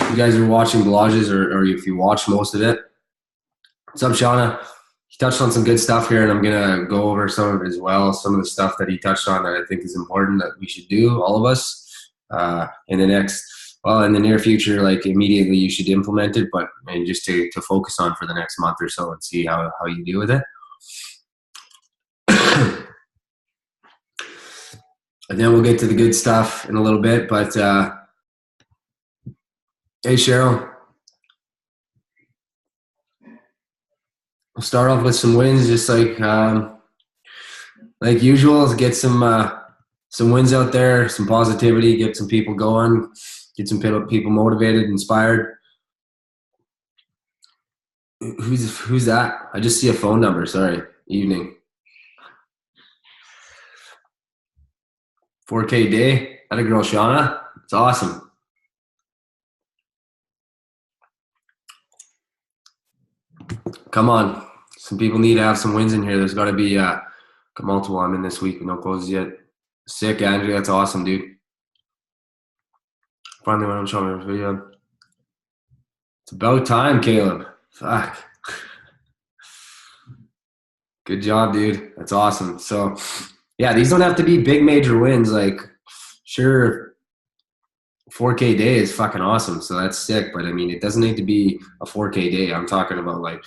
you guys are watching Blages or if you watch most of it. What's up, Shauna? He touched on some good stuff here, and I'm going to go over some of it as well. Some of the stuff that he touched on that I think is important that we should do, all of us, in the near future, like immediately you should implement it, and just to focus on for the next month or so and see how you deal with it. And then we'll get to the good stuff in a little bit, but hey, Cheryl. We'll start off with some wins, just like usual. Get some wins out there, some positivity, get some people going, get some people motivated, inspired. Who's that? I just see a phone number. Sorry. Evening. 4K day. That a girl, Shauna. It's awesome. Come on. Some people need to have some wins in here. There's got to be multiple. I'm in this week. No closes yet. Sick, Andrew. That's awesome, dude. Finally, when I'm showing this video. It's about time, Caleb. Fuck. Good job, dude. That's awesome. So, yeah, these don't have to be big major wins. Like, sure, 4K day is fucking awesome. So that's sick. But, I mean, it doesn't need to be a 4K day. I'm talking about, like,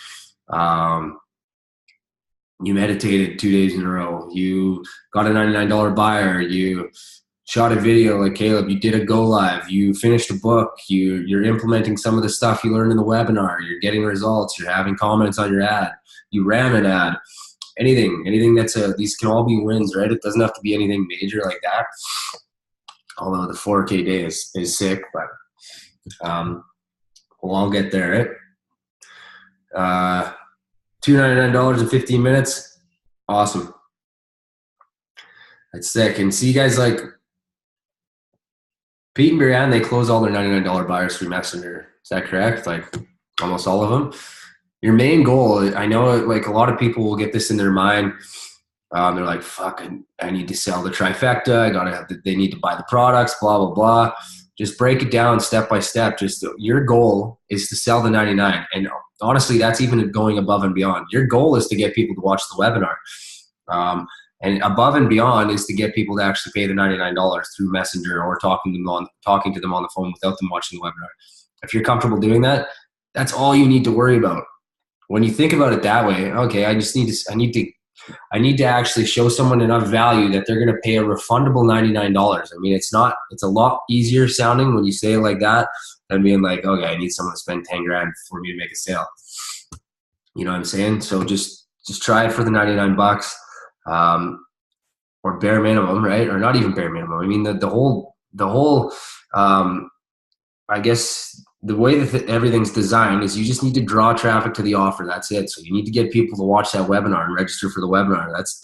you meditated 2 days in a row. You got a $99 buyer. You shot a video like Caleb. You did a go live. You finished a book. You're implementing some of the stuff you learned in the webinar. You're getting results. You're having comments on your ad. You ran an ad. Anything these can all be wins, right? It doesn't have to be anything major like that. Although the 4K day is sick, but we'll all get there, right? $299 in 15 minutes. Awesome. That's sick. And see, guys, like Pete and Brianne, they close all their $99 buyers through Messenger. Is that correct? Like almost all of them. Your main goal, I know like a lot of people will get this in their mind. They're like, fuck, I need to sell the trifecta. They need to buy the products, blah, blah, blah. Just break it down step by step. Just your goal is to sell the 99. And honestly, that's even going above and beyond. Your goal is to get people to watch the webinar. And above and beyond is to get people to actually pay the $99 through Messenger or talking to them on the phone without them watching the webinar. If you're comfortable doing that, that's all you need to worry about. When you think about it that way, okay, I need to actually show someone enough value that they're going to pay a refundable $99. I mean, it's a lot easier sounding when you say it like that than being like, okay, I need someone to spend 10 grand for me to make a sale. You know what I'm saying? So just try it for the 99 bucks, or bare minimum, right? Or not even bare minimum. I mean, the whole, I guess the way that everything's designed is you just need to draw traffic to the offer. That's it. So you need to get people to watch that webinar and register for the webinar. That's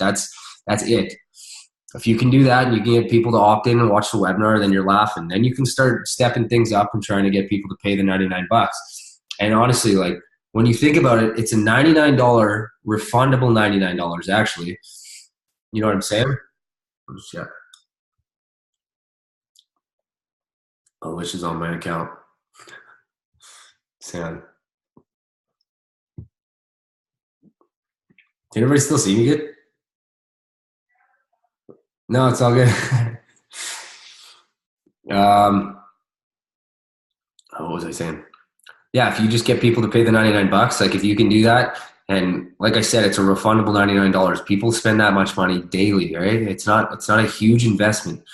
it. If you can do that and you can get people to opt in and watch the webinar, then you're laughing. Then you can start stepping things up and trying to get people to pay the 99 bucks. And honestly, like when you think about it, it's a $99 refundable $99 actually. You know what I'm saying? Yeah. Oh, which is on my account. Sad. Can everybody still see me good? No, it's all good. What was I saying? Yeah, if you just get people to pay the 99 bucks, like if you can do that, and like I said, it's a refundable $99. People spend that much money daily, right? It's not a huge investment.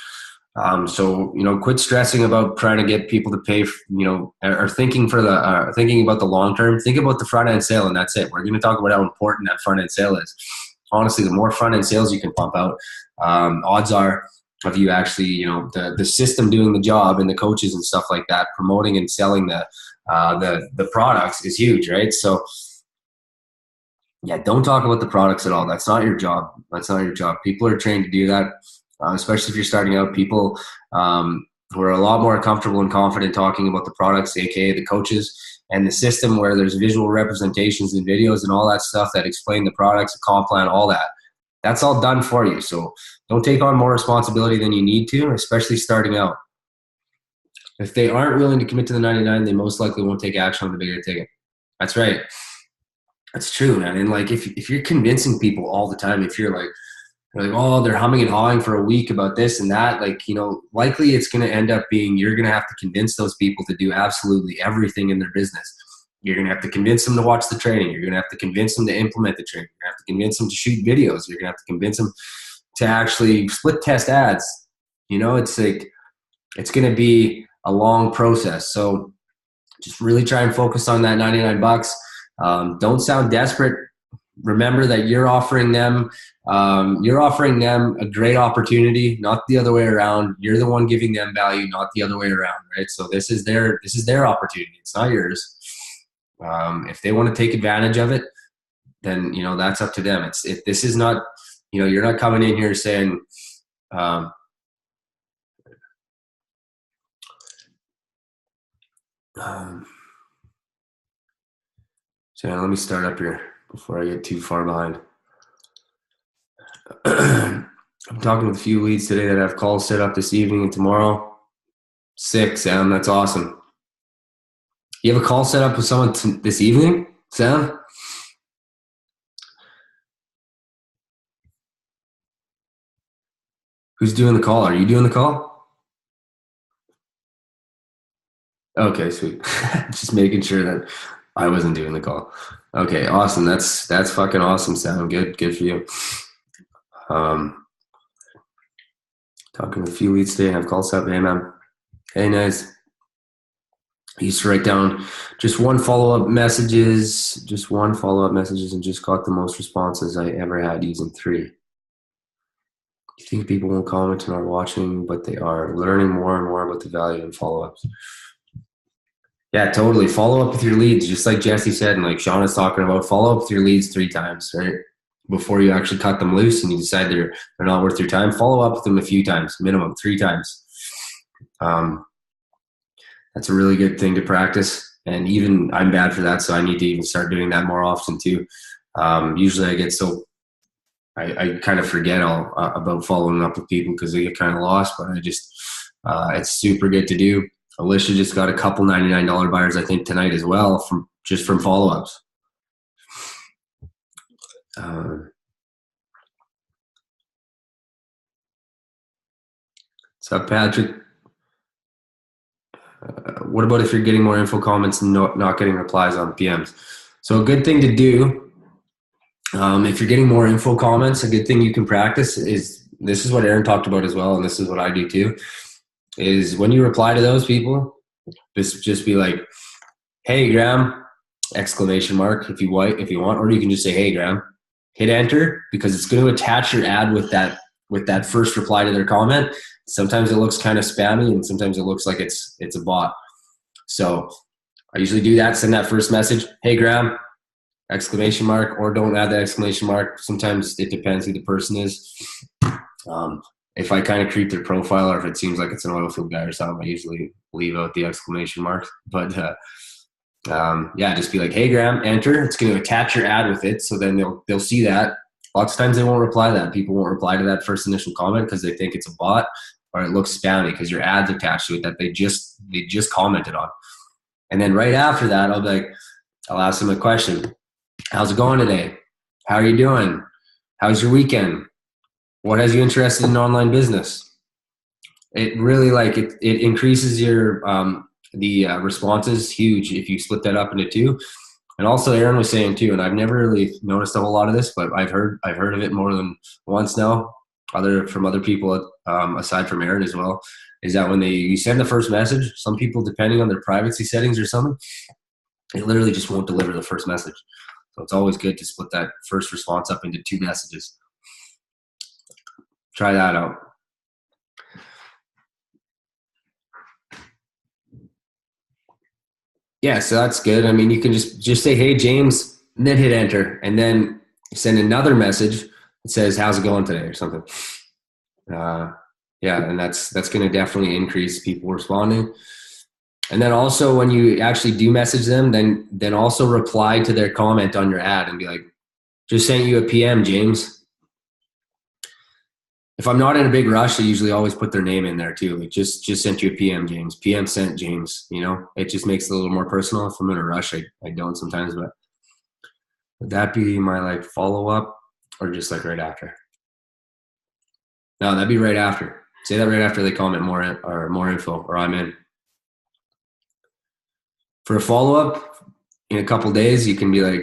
So, quit stressing about trying to get people to pay, or thinking about the long term. Think about the front end sale, and that's it. We're going to talk about how important that front end sale is. Honestly, the more front end sales you can pump out, odds are of you actually, the system doing the job and the coaches and stuff like that, promoting and selling the products is huge, right? So, yeah, don't talk about the products at all. That's not your job. People are trained to do that. Especially if you're starting out, people who are a lot more comfortable and confident talking about the products, aka the coaches, and the system where there's visual representations and videos and all that stuff that explain the products, the comp plan, all that. That's all done for you. So don't take on more responsibility than you need to, especially starting out. If they aren't willing to commit to the 99, they most likely won't take action on the bigger ticket. That's right. That's true, man. And like, if you're convincing people all the time, if you're like, oh, they're humming and hawing for a week about this and that, like, likely it's going to end up being, you're going to have to convince those people to do absolutely everything in their business. You're going to have to convince them to watch the training. You're going to have to convince them to implement the training. You're going to have to convince them to shoot videos. You're going to have to convince them to actually split test ads. It's like, it's going to be a long process. So just really try and focus on that $99. Don't sound desperate. Remember that you're offering them a great opportunity, not the other way around. You're the one giving them value, not the other way around, right? So this is their opportunity. It's not yours. If they want to take advantage of it, then that's up to them. This is not, you're not coming in here saying, so let me start up here before I get too far behind. I'm talking with a few leads today that have calls set up this evening and tomorrow. 6, Sam. That's awesome. You have a call set up with someone this evening, Sam? Who's doing the call? Are you doing the call? Okay, sweet. Just making sure that I wasn't doing the call. Okay, awesome. That's fucking awesome, Sam. Good for you. Talking with a few leads today. Have calls up. Hey, man. Hey, nice. I used to write down just one follow-up messages, and just got the most responses I ever had using 3. You think people won't comment and are watching, but they are learning more and more about the value in follow-ups. Yeah, totally. Follow up with your leads, just like Jesse said, and like Sean is talking about. Follow up with your leads 3 times, right? Before you actually cut them loose and you decide they're not worth your time. Follow up with them a few times, minimum 3 times. That's a really good thing to practice. And even I'm bad for that, so I need to even start doing that more often too. Usually I get I kind of forget all about following up with people because they get kind of lost, but it's super good to do. Alicia just got a couple $99 buyers, I think, tonight as well from follow-ups. What's up, Patrick? What about if you're getting more info comments and not getting replies on PMs? So a good thing to do, if you're getting more info comments, a good thing you can practice is, this is what Aaron talked about as well, and this is what I do too, is when you reply to those people, just be like, hey, Graham, ! If you want, or you can just say, hey, Graham, hit enter, because it's going to attach your ad with that first reply to their comment. Sometimes it looks kind of spammy, and sometimes it looks like it's a bot. So I usually do that, send that first message, hey, Graham, ! Or don't add the exclamation mark. Sometimes it depends who the person is. If I kind of creep their profile, or if it seems like it's an oil field guy or something, I usually leave out the exclamation mark. But just be like, hey, Graham, enter. It's going to attach your ad with it, so then they'll see that. Lots of times they won't reply to that. People won't reply to that first initial comment because they think it's a bot or it looks spammy because your ad's attached to it that they just commented on. And then right after that, I'll ask them a question. How's it going today? How are you doing? How's your weekend? What has you interested in online business? It really it increases your the responses huge if you split that up into 2. And also Aaron was saying too, and I've never really noticed a whole lot of this, but I've heard of it more than once now, from other people aside from Aaron as well, is that when you send the first message, some people, depending on their privacy settings or something, it literally just won't deliver the first message. So it's always good to split that first response up into 2 messages. Try that out. Yeah, so that's good. I mean, you can just say, hey, James, and then hit enter, and then send another message that says, how's it going today, or something. And that's going to definitely increase people responding. And then also when you actually do message them, then also reply to their comment on your ad and be like, just sent you a PM, James. if I'm not in a big rush, I usually always put their name in there too. Like just sent you a PM, James. PM sent James. You know, it just makes it a little more personal. If I'm in a rush, I don't sometimes. But would that be my like follow up, or just like right after? No, that'd be right after. Say that right after they comment more info, or I'm in. For a follow up in a couple days, you can be like,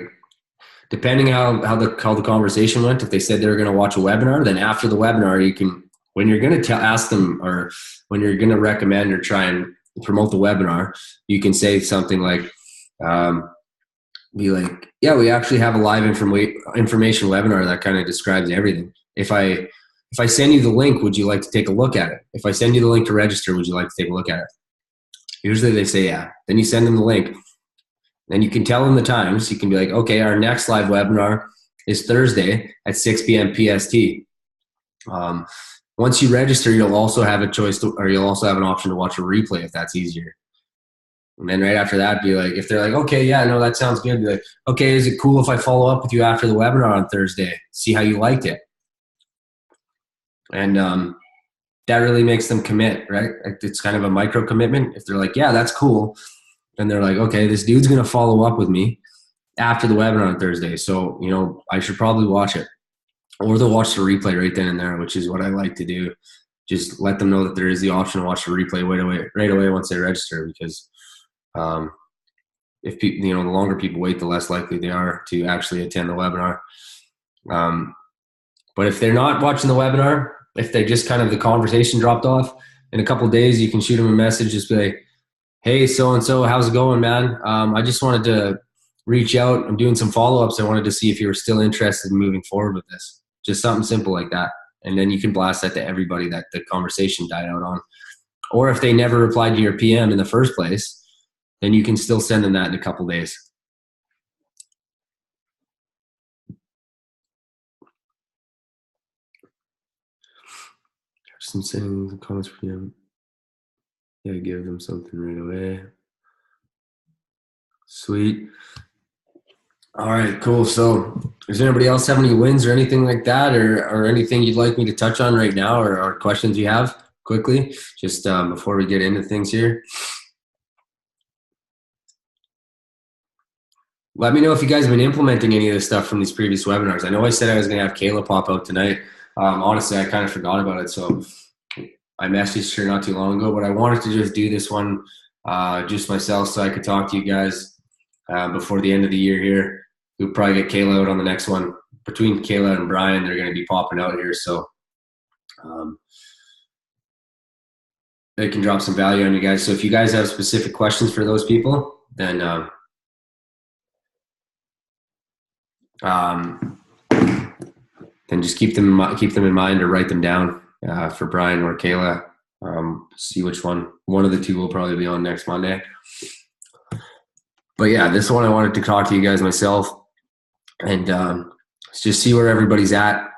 depending how the conversation went. If they said they were going to watch a webinar, then after the webinar, you can, when you're going to ask them, or when you're going to recommend or try and promote the webinar, you can say something like, be like, yeah, we actually have a live information webinar that kind of describes everything. If I send you the link, would you like to take a look at it? If I send you the link to register, would you like to take a look at it? Usually they say yeah. Then you send them the link. Then you can tell them the times. You can be like, okay, our next live webinar is Thursday at 6 p.m. PST. Once you register, you'll also have a choice or you'll also have an option to watch a replay if that's easier. And then right after that, be like, if they're like, okay, yeah, no, that sounds good. Be like, okay, is it cool if I follow up with you after the webinar on Thursday? See how you liked it. And that really makes them commit, right? It's kind of a micro commitment. If they're like, yeah, that's cool. And they're like, okay, this dude's going to follow up with me after the webinar on Thursday. So, you know, I should probably watch it. Or they'll watch the replay right then and there, which is what I like to do. Just let them know that there is the option to watch the replay right away once they register, because if people, you know, the longer people wait, the less likely they are to actually attend the webinar. But if they're not watching the webinar, if they just kind of the conversation dropped off, in a couple of days, you can shoot them a message, just be like, hey, so-and-so, how's it going, man? I just wanted to reach out. I'm doing some follow-ups. I wanted to see if you were still interested in moving forward with this. Just something simple like that. And then you can blast that to everybody that the conversation died out on. Or if they never replied to your PM in the first place, then you can still send them that in a couple of days. Some saying the comments for you. Yeah, give them something right away. Sweet. All right, cool. So does anybody else have any wins or anything like that, or anything you'd like me to touch on right now, or questions you have quickly, just before we get into things here? Let me know if you guys have been implementing any of this stuff from these previous webinars. I know I said I was going to have Kayla pop out tonight. Honestly, I kind of forgot about it. So I messaged her not too long ago, but I wanted to just do this one just myself so I could talk to you guys before the end of the year here. We'll probably get Kayla out on the next one. Between Kayla and Brian, they're going to be popping out here. So they can drop some value on you guys. So if you guys have specific questions for those people, then just keep them in mind or write them down for Brian or Kayla. See which one of the two will probably be on next Monday. But yeah, this one I wanted to talk to you guys myself and just see where everybody's at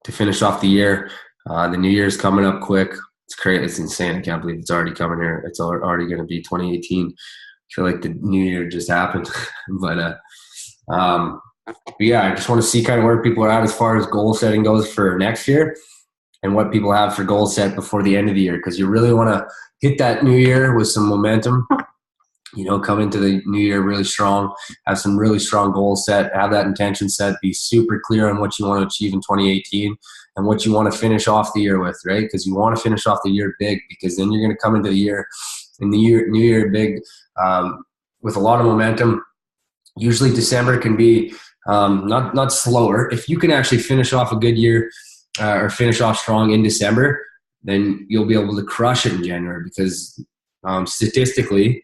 to finish off the year. The new year's coming up quick. It's crazy. It's insane. I can't believe it's already coming here. It's already going to be 2018. I feel like the new year just happened. But yeah, I just want to see kind of where people are at as far as goal setting goes for next year and what people have for goals set before the end of the year, because you really want to hit that new year with some momentum. You know, come into the new year really strong, have some really strong goals set, have that intention set, be super clear on what you want to achieve in 2018 and what you want to finish off the year with, right? Because you want to finish off the year big, because then you're going to come into the year, new year big with a lot of momentum. Usually December can be not slower. If you can actually finish off a good year or finish off strong in December, then you'll be able to crush it in January, because statistically,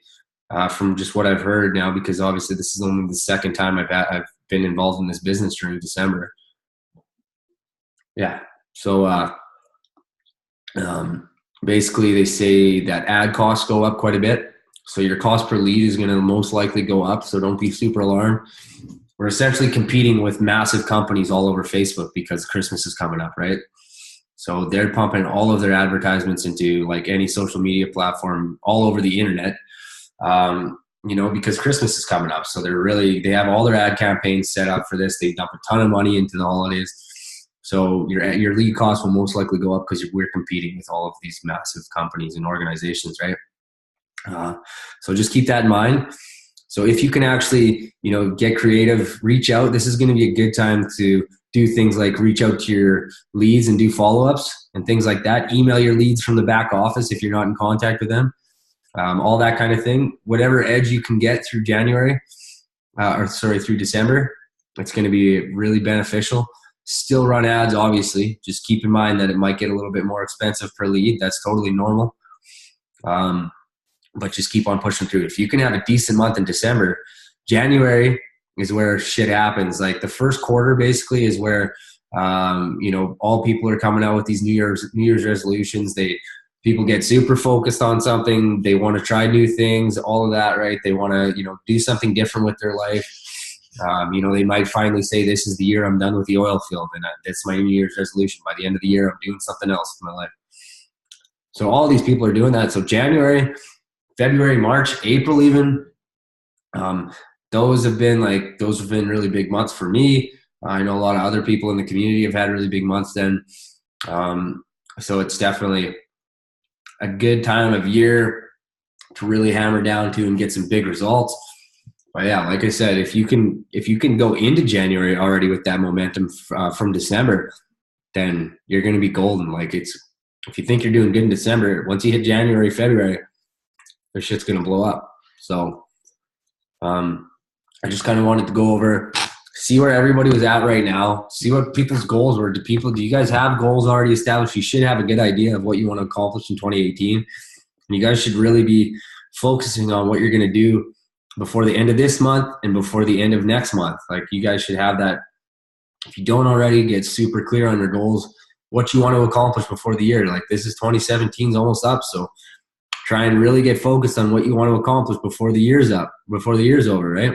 from just what I've heard now, because obviously this is only the second time I've been involved in this business during December. Yeah. So basically they say that ad costs go up quite a bit. So your cost per lead is going to most likely go up. So don't be super alarmed. We're essentially competing with massive companies all over Facebook because Christmas is coming up, right? So they're pumping all of their advertisements into like any social media platform all over the internet. You know, because Christmas is coming up. So they have all their ad campaigns set up for this. They dump a ton of money into the holidays. So your lead costs will most likely go up because we're competing with all of these massive companies and organizations, right? So just keep that in mind. So if you can actually, get creative, reach out. This is going to be a good time to do things like reach out to your leads and do follow-ups and things like that. Email your leads from the back office if you're not in contact with them. All that kind of thing. Whatever edge you can get through through December, it's going to be really beneficial. Still run ads, obviously. Just keep in mind that it might get a little bit more expensive per lead. That's totally normal. But just keep on pushing through. If you can have a decent month in December, January is where shit happens. Like the first quarter basically is where, all people are coming out with these New Year's resolutions. People get super focused on something. They want to try new things, all of that, right? They want to, do something different with their life. They might finally say, this is the year I'm done with the oil field. And that's my New Year's resolution. By the end of the year, I'm doing something else in my life. So all these people are doing that. So January, February, March, April even, those have been really big months for me. I know a lot of other people in the community have had really big months then. So it's definitely a good time of year to really hammer down to and get some big results. But yeah, like I said, if you can go into January already with that momentum from December, then you're going to be golden. If you think you're doing good in December, once you hit January, February, their shit's going to blow up. So I just kind of wanted to go over, see where everybody was at right now, see what people's goals were. Do you guys have goals already established? You should have a good idea of what you want to accomplish in 2018. And you guys should really be focusing on what you're going to do before the end of this month and before the end of next month. Like you guys should have that. If you don't already, get super clear on your goals, what you want to accomplish before the year. Like this is 2017's almost up. So try and really get focused on what you want to accomplish before the year's over, right?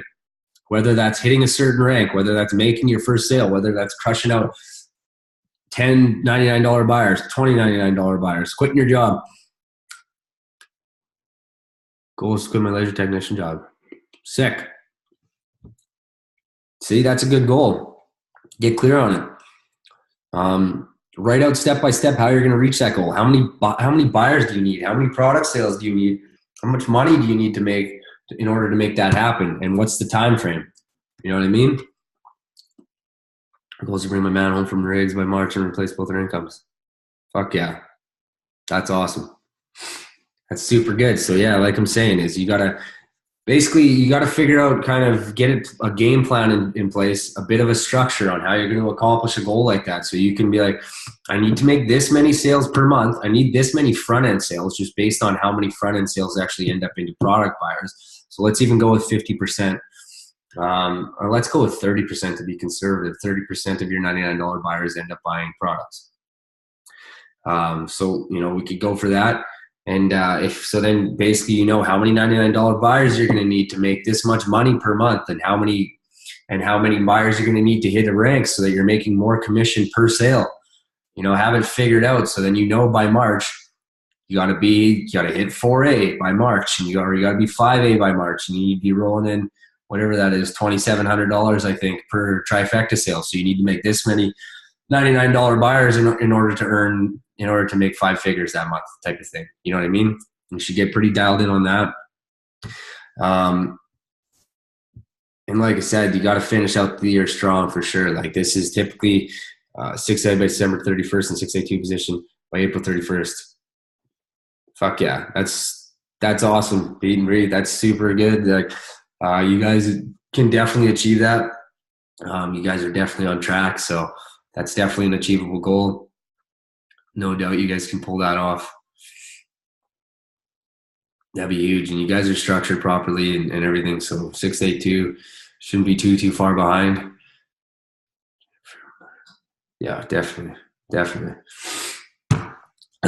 Whether that's hitting a certain rank, whether that's making your first sale, whether that's crushing out 10 $99 buyers, 20 $99 buyers, quitting your job. Goals to quit my leisure technician job. Sick. See, that's a good goal. Get clear on it. Write out step by step how you're going to reach that goal. How many buyers do you need? How many product sales do you need? How much money do you need to make in order to make that happen? And what's the time frame? You know what I mean? Goals to bring my man home from rigs by March and replace both their incomes. Fuck yeah. That's awesome. That's super good. So yeah, like I'm saying, is you gotta figure out, kind of get a game plan in place, a bit of a structure on how you're going to accomplish a goal like that. So you can be like, I need to make this many sales per month. I need this many front end sales, just based on how many front end sales actually end up into product buyers. So let's even go with 50%. Or let's go with 30% to be conservative. 30% of your $99 buyers end up buying products. So, we could go for that. And then basically, how many $99 buyers you're going to need to make this much money per month, and how many buyers you're going to need to hit a rank so that you're making more commission per sale. Have it figured out. So then, by March, you got to hit 4A by March, and you got to be 5A by March, and you need to be rolling in whatever that is, $2,700, I think, per trifecta sale. So you need to make this many $99 buyers in order to make 5 figures that month, type of thing. You know what I mean? You should get pretty dialed in on that. And like I said, you got to finish out the year strong for sure. Like this is typically 6A by December 31st and 6A2 position by April 31st. Fuck yeah. That's awesome. Pete and Reed, that's super good. Like you guys can definitely achieve that. You guys are definitely on track. So that's definitely an achievable goal. No doubt you guys can pull that off. That'd be huge. And you guys are structured properly and everything. So 682 shouldn't be too far behind. Yeah, definitely. That's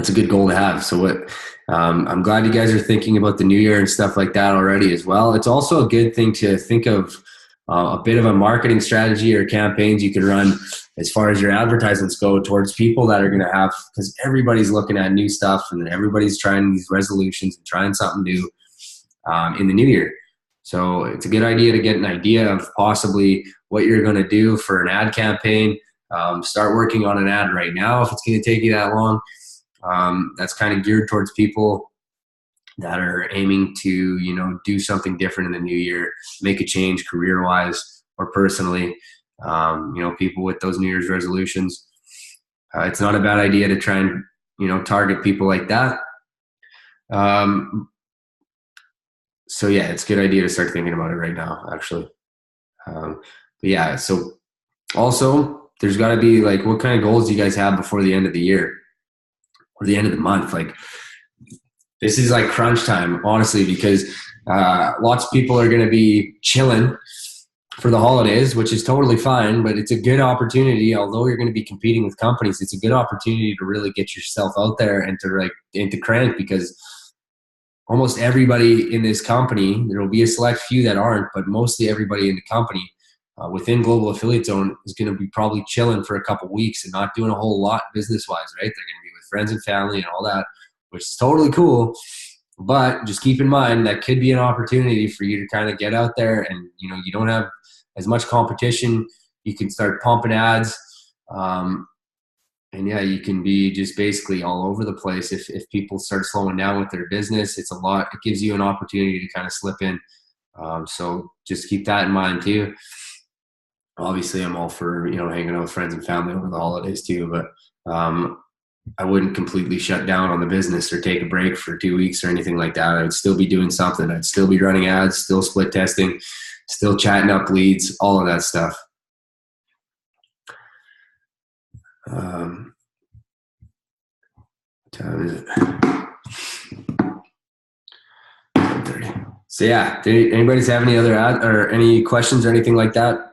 a good goal to have. So I'm glad you guys are thinking about the new year and stuff like that already as well. It's also a good thing to think of a bit of a marketing strategy or campaigns you could run as far as your advertisements go towards people that are going to have, because everybody's looking at new stuff and everybody's trying these resolutions and trying something new in the new year. So it's a good idea to get an idea of possibly what you're going to do for an ad campaign, Start working on an ad right now if it's going to take you that long. That's kind of geared towards people that are aiming to, you know, do something different in the new year, make a change career-wise or personally. You know, people with those New Year's resolutions. It's not a bad idea to try and, you know, target people like that. So yeah, it's a good idea to start thinking about it right now, actually. But yeah, so also there's got to be like, what kind of goals do you guys have before the end of the year or the end of the month? Like, this is like crunch time, honestly, because lots of people are going to be chilling for the holidays, which is totally fine, but it's a good opportunity. Although you're going to be competing with companies, it's a good opportunity to really get yourself out there and to crank, because almost everybody in this company, there will be a select few that aren't, but mostly everybody in the company within Global Affiliate Zone is going to be probably chilling for a couple weeks and not doing a whole lot business-wise, right? They're going to be with friends and family and all that, which is totally cool. But just keep in mind that could be an opportunity for you to kind of get out there, and, you know, you don't have as much competition. You can start pumping ads. And yeah, you can be just basically all over the place. If people start slowing down with their business, it's a lot. It gives you an opportunity to kind of slip in. So just keep that in mind too. Obviously, I'm all for, you know, hanging out with friends and family over the holidays too, but I wouldn't completely shut down on the business or take a break for 2 weeks or anything like that. I would still be doing something. I'd still be running ads, still split testing, still chatting up leads, all of that stuff. What time is it? 10:30. So yeah, did anybody have any other ad or any questions or anything like that?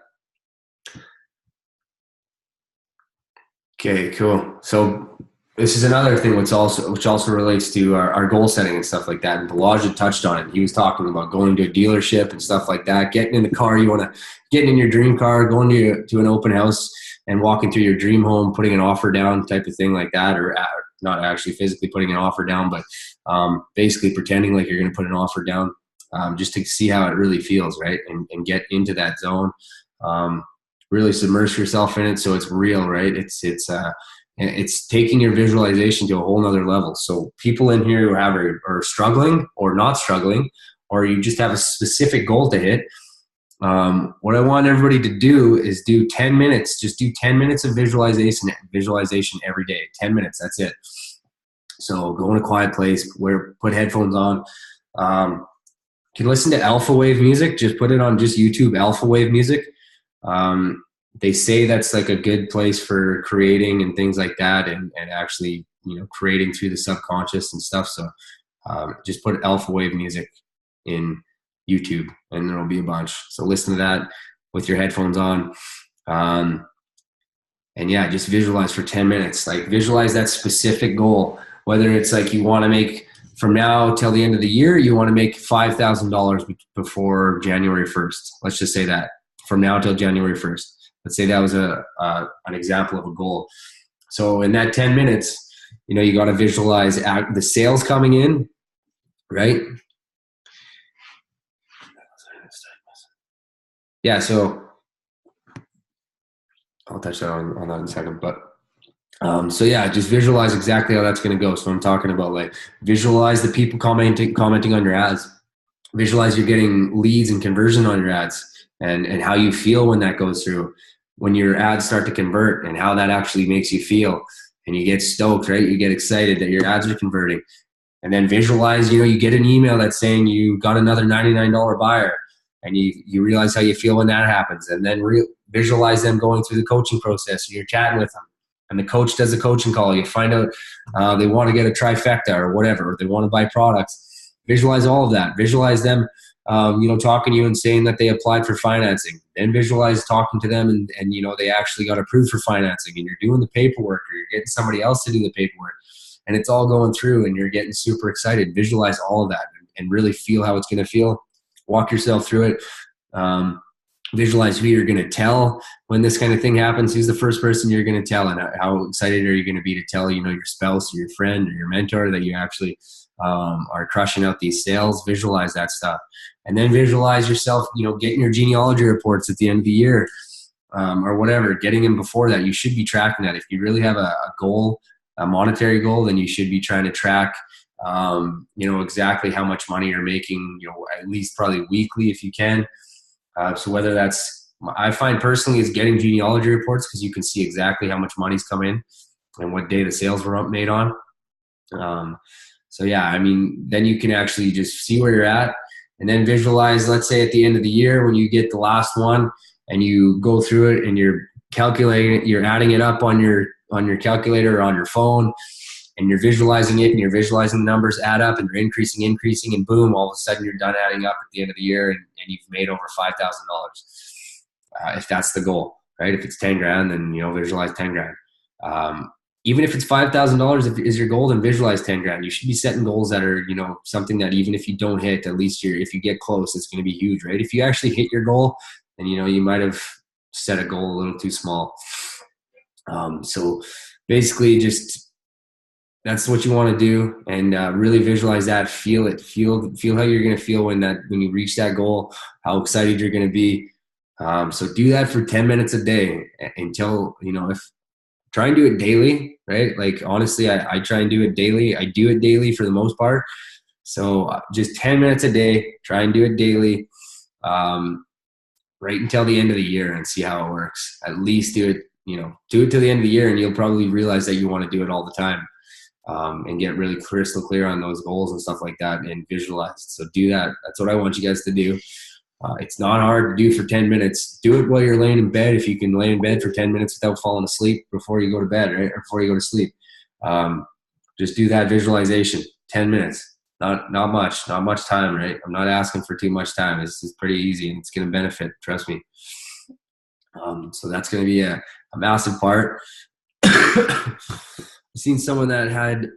Okay, cool. So this is another thing which also relates to our goal setting and stuff like that. And Balaja touched on it. He was talking about going to a dealership and stuff like that, getting in the car. You want to getting in your dream car, going to an open house and walking through your dream home, putting an offer down type of thing like that, or not actually physically putting an offer down, but basically pretending like you're going to put an offer down just to see how it really feels, right? And get into that zone. Really submerge yourself in it so it's real, right? It's taking your visualization to a whole nother level. So people in here who are struggling or not struggling, or you just have a specific goal to hit, what I want everybody to do is do 10 minutes. Just do 10 minutes of visualization every day. 10 minutes, that's it. So go in a quiet place, put headphones on. You can listen to alpha wave music. Just put it on just YouTube, alpha wave music. They say that's like a good place for creating and things like that, and actually, you know, creating through the subconscious and stuff. So just put alpha wave music in YouTube and there'll be a bunch. So listen to that with your headphones on. And yeah, just visualize for 10 minutes. Like, visualize that specific goal, whether it's like you want to make from now till the end of the year, you want to make $5,000 before January 1st. Let's just say that from now till January 1st. Let's say that was an example of a goal. So in that 10 minutes, you know, you got to visualize the sales coming in, right? Yeah, so I'll touch that on that in a second. But so yeah, just visualize exactly how that's going to go. So I'm talking about, like, visualize the people commenting on your ads. Visualize you're getting leads and conversion on your ads, and how you feel when that goes through, when your ads start to convert, and how that actually makes you feel. And you get stoked, right? You get excited that your ads are converting. And then visualize, you know, you get an email that's saying you got another $99 buyer, and you realize how you feel when that happens. And then visualize them going through the coaching process, and you're chatting with them, and the coach does a coaching call. You find out they want to get a trifecta or whatever, or they want to buy products. Visualize all of that. Visualize them, you know, talking to you and saying that they applied for financing. Then visualize talking to them and you know, they actually got approved for financing, and you're doing the paperwork, or you're getting somebody else to do the paperwork, and it's all going through, and you're getting super excited. Visualize all of that and really feel how it's going to feel. Walk yourself through it. Visualize who you're going to tell when this kind of thing happens. Who's the first person you're going to tell, and how excited are you going to be to tell, you know, your spouse or your friend or your mentor that you actually are crushing out these sales. Visualize that stuff. And then visualize yourself, you know, getting your genealogy reports at the end of the year, or whatever, getting in before that, you should be tracking that. If you really have a goal, a monetary goal, then you should be trying to track, exactly how much money you're making, at least probably weekly if you can. So whether that's, I find personally is getting genealogy reports, because you can see exactly how much money's come in and what day the sales were made on. So yeah, I mean, then you can actually just see where you're at, and then visualize, let's say at the end of the year when you get the last one and you go through it and you're calculating it, you're adding it up on your calculator or on your phone, and you're visualizing it, and you're visualizing the numbers add up, and you're increasing, and boom, all of a sudden you're done adding up at the end of the year, and you've made over $5,000. If that's the goal, right? If it's 10 grand, then, visualize 10 grand. Even if it's $5,000 is your goal, then visualize 10 grand. You should be setting goals that are, something that even if you don't hit, at least if you get close, it's going to be huge, right? If you actually hit your goal, then, you might have set a goal a little too small. So basically just, that's what you want to do, and really visualize that, feel it, feel how you're going to feel when you reach that goal, how excited you're going to be. So do that for 10 minutes a day until, if try and do it daily, right? Like, honestly, I try and do it daily. I do it daily for the most part. So just 10 minutes a day, try and do it daily, right until the end of the year, and see how it works. At least do it till the end of the year, and you'll probably realize that you want to do it all the time, and get really crystal clear on those goals and stuff like that, and visualize. So do that. That's what I want you guys to do. It's not hard to do for 10 minutes. Do it while you're laying in bed. If you can lay in bed for 10 minutes without falling asleep before you go to bed, right? Or before you go to sleep. Just do that visualization, 10 minutes. Not much time, right? I'm not asking for too much time. It's pretty easy, and it's going to benefit. Trust me. So that's going to be a massive part. I've seen someone that had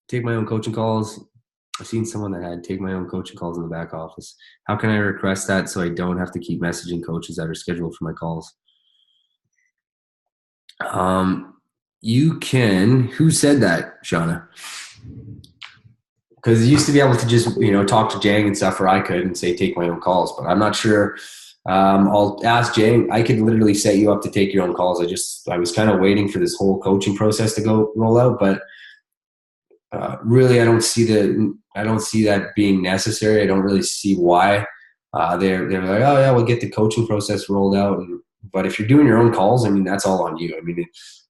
take my own coaching calls. I've seen someone that had take my own coaching calls in the back office. How can I request that so I don't have to keep messaging coaches that are scheduled for my calls? You can. Who said that, Shauna? Because you used to be able to just, talk to Jang and stuff, or I could, and say take my own calls, but I'm not sure. I'll ask Jang. I could literally set you up to take your own calls. I was kind of waiting for this whole coaching process to go roll out, but really, I don't see that being necessary. I don't really see why. They're like, oh yeah, we'll get the coaching process rolled out. But if you're doing your own calls, I mean, that's all on you. I mean,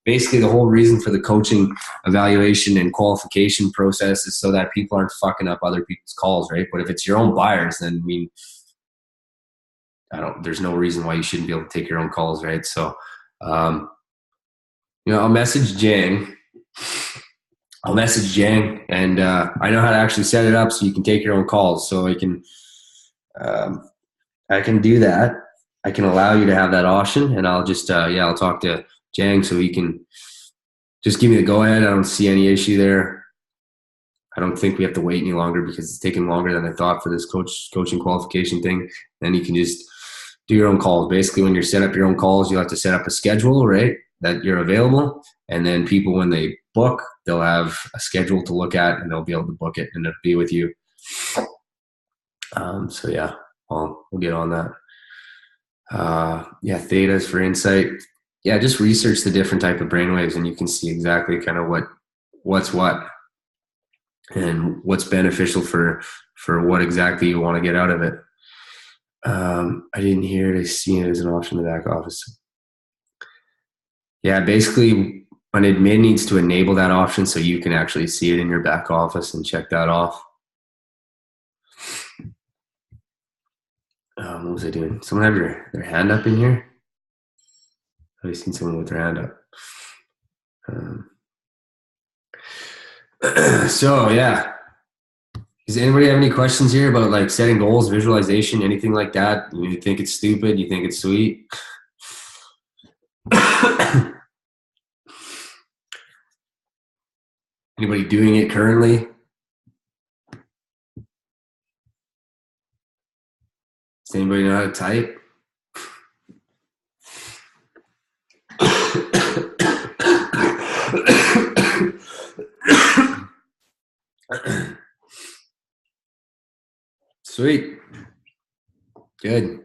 basically the whole reason for the coaching evaluation and qualification process is so that people aren't fucking up other people's calls, right? But if it's your own buyers, then I mean, there's no reason why you shouldn't be able to take your own calls, right? So, I'll message Jang. And I know how to actually set it up so you can take your own calls. So I can do that. I can allow you to have that option, and I'll just I'll talk to Jang so he can just give me the go ahead. I don't see any issue there. I don't think we have to wait any longer, because it's taking longer than I thought for this coaching qualification thing. Then you can just do your own calls. Basically, when you're set up your own calls, you have to set up a schedule, right, that you're available, and then people, when they book, they'll have a schedule to look at, and they'll be able to book it and it'll be with you. So yeah, we'll get on that. Thetas for insight. Yeah, just research the different type of brainwaves, and you can see exactly kind of what's what, and what's beneficial for what exactly you want to get out of it. I didn't hear it. I see it as an option in the back office. Yeah, basically an admin needs to enable that option so you can actually see it in your back office and check that off. What was I doing? Someone have their hand up in here? I've seen someone with their hand up. So yeah. Does anybody have any questions here about like setting goals, visualization, anything like that? You think it's stupid? You think it's sweet? Anybody doing it currently? Does anybody know how to type? Sweet. Good.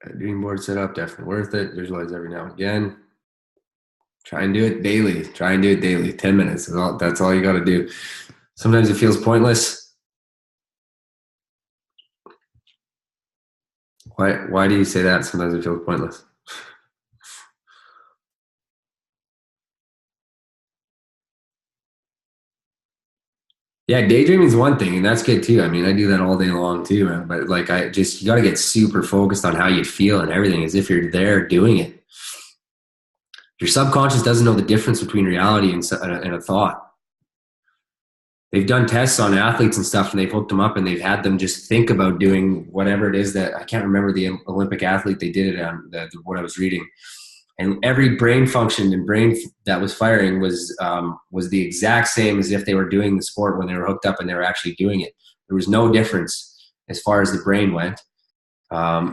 A dream board setup, definitely worth it. Visualize every now and again. Try and do it daily. 10 minutes. That's all you got to do. Sometimes it feels pointless. Why do you say that? Sometimes it feels pointless. Yeah, daydreaming is one thing, and that's good too. I mean, I do that all day long too, man. But like, you got to get super focused on how you feel and everything, as if you're there doing it. Your subconscious doesn't know the difference between reality and a thought. They've done tests on athletes and stuff, and they've hooked them up, and they've had them just think about doing whatever it is that I can't remember the Olympic athlete they did it on. What I was reading, and every brain function and brain that was firing was the exact same as if they were doing the sport when they were hooked up and they were actually doing it. There was no difference as far as the brain went. As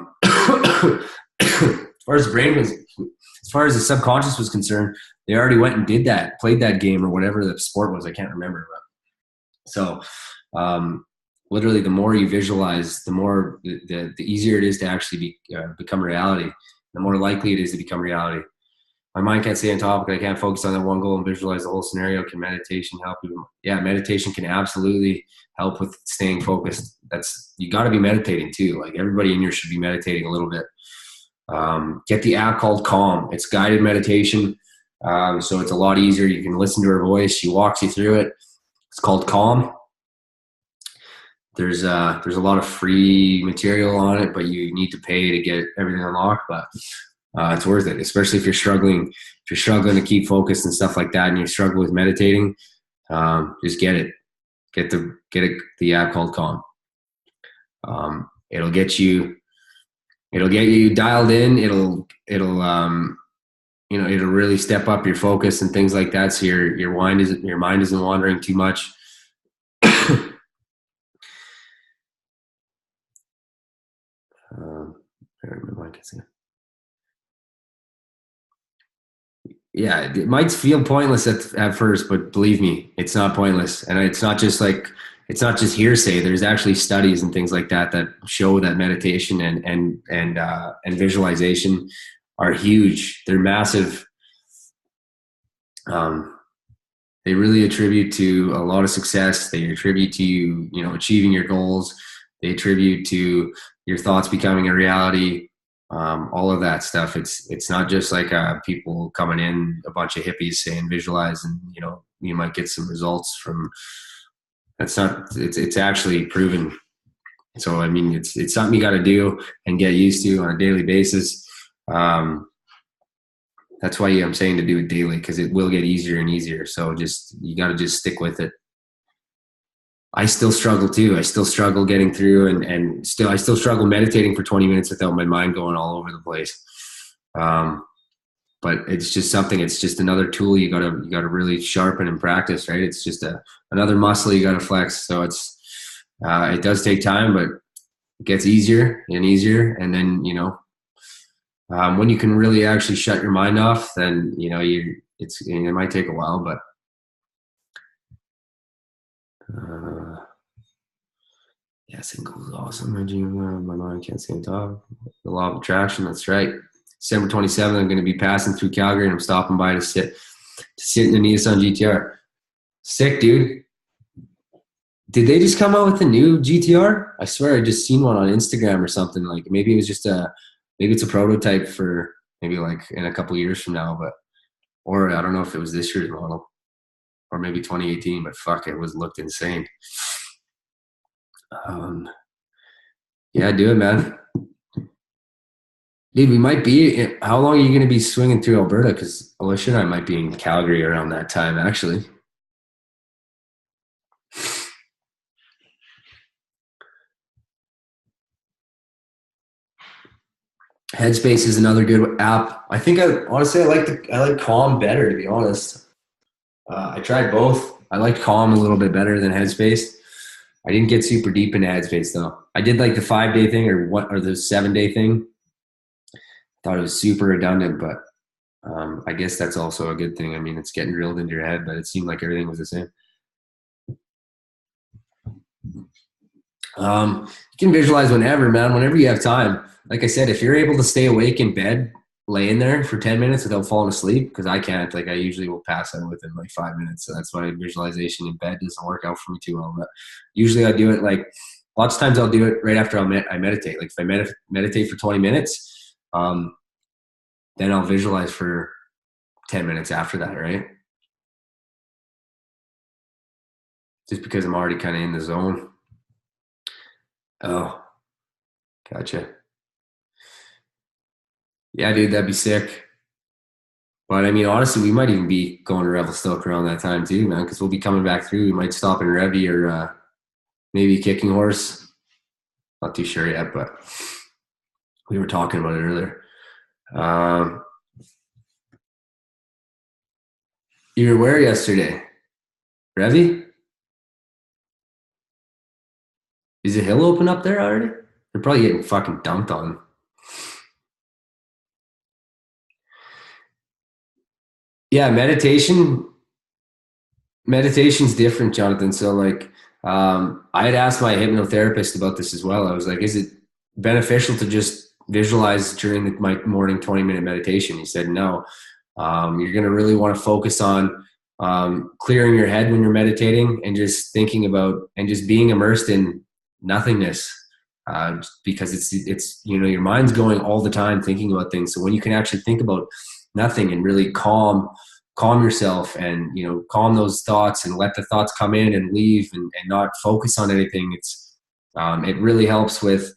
far as the brain was, as far as the subconscious was concerned, they already went and did that, played that game or whatever the sport was. I can't remember. So, literally, the more you visualize, the more the easier it is to actually become reality. The more likely it is to become reality. My mind can't stay on topic. I can't focus on that one goal and visualize the whole scenario. Can meditation help you? Yeah, meditation can absolutely help with staying focused. You got to be meditating too. Like everybody in here should be meditating a little bit. Get the app called Calm. It's guided meditation, so it's a lot easier. You can listen to her voice. She walks you through it. It's called Calm. There's a lot of free material on it, but you need to pay to get everything unlocked. But it's worth it, especially if you're struggling. If you're struggling to keep focused and stuff like that, and you struggle with meditating, just get it. Get the app called Calm. It'll get you dialed in. It'll really step up your focus and things like that. So your mind isn't wandering too much. Yeah, it might feel pointless at first, but believe me, it's not pointless. And it's not just hearsay. There's actually studies and things like that that show that meditation and visualization are huge. They're massive. They really attribute to a lot of success. They attribute to you achieving your goals. They attribute to your thoughts becoming a reality. All of that stuff. It's not just like people coming in, a bunch of hippies saying visualize, and you might get some results from. That's not. It's actually proven. So I mean, it's something you got to do and get used to on a daily basis. That's why I'm saying to do it daily, because it will get easier and easier. So you got to just stick with it. I still struggle too. I still struggle getting through and I still struggle meditating for 20 minutes without my mind going all over the place. But it's just another tool you gotta really sharpen and practice, right? It's just another muscle you gotta flex. So it does take time, but it gets easier and easier. And then, when you can really actually shut your mind off, then, it might take a while, but, yeah, single is awesome. My mind can't stay on top. The law of attraction. That's right. December 27th, I'm going to be passing through Calgary, and I'm stopping by to sit in the Nissan GTR. Sick, dude. Did they just come out with a new GTR? I swear I just seen one on Instagram or something. Like maybe it was maybe it's a prototype for maybe like in a couple years from now, or I don't know if it was this year's model or maybe 2018. But fuck, it looked insane. Yeah, do it, man. Dude, we might be. How long are you going to be swinging through Alberta? Because Alicia and I might be in Calgary around that time, actually. Headspace is another good app. I think I like Calm better, to be honest. I tried both. I liked Calm a little bit better than Headspace. I didn't get super deep into Headspace though. I did like the 5-day thing or the 7-day thing. Thought it was super redundant, but I guess that's also a good thing. I mean, it's getting drilled into your head, but it seemed like everything was the same. You can visualize whenever, man, whenever you have time. Like I said, if you're able to stay awake in bed, laying there for 10 minutes without falling asleep, because I can't, like I usually will pass out within like 5 minutes. So that's why visualization in bed doesn't work out for me too well. But usually I do it like lots of times I'll do it right after I meditate. Like if I meditate for 20 minutes, then I'll visualize for 10 minutes after that, right? Just because I'm already kind of in the zone. Oh, gotcha. Yeah, dude, that'd be sick. But I mean, honestly, we might even be going to Revelstoke around that time too, man, because we'll be coming back through. We might stop in Webby or maybe Kicking Horse. Not too sure yet, but we were talking about it earlier. Um, you were where yesterday? Revy? Is the hill open up there already? They're probably getting fucking dumped on. Yeah, meditation's different, Jonathan. So like I had asked my hypnotherapist about this as well. I was like, is it beneficial to just visualize during my morning 20-minute meditation? He said no. You're going to really want to focus on clearing your head when you're meditating and just thinking about and just being immersed in nothingness, because it's your mind's going all the time thinking about things. So when you can actually think about nothing and really calm yourself and calm those thoughts and let the thoughts come in and leave, and not focus on anything, it really helps with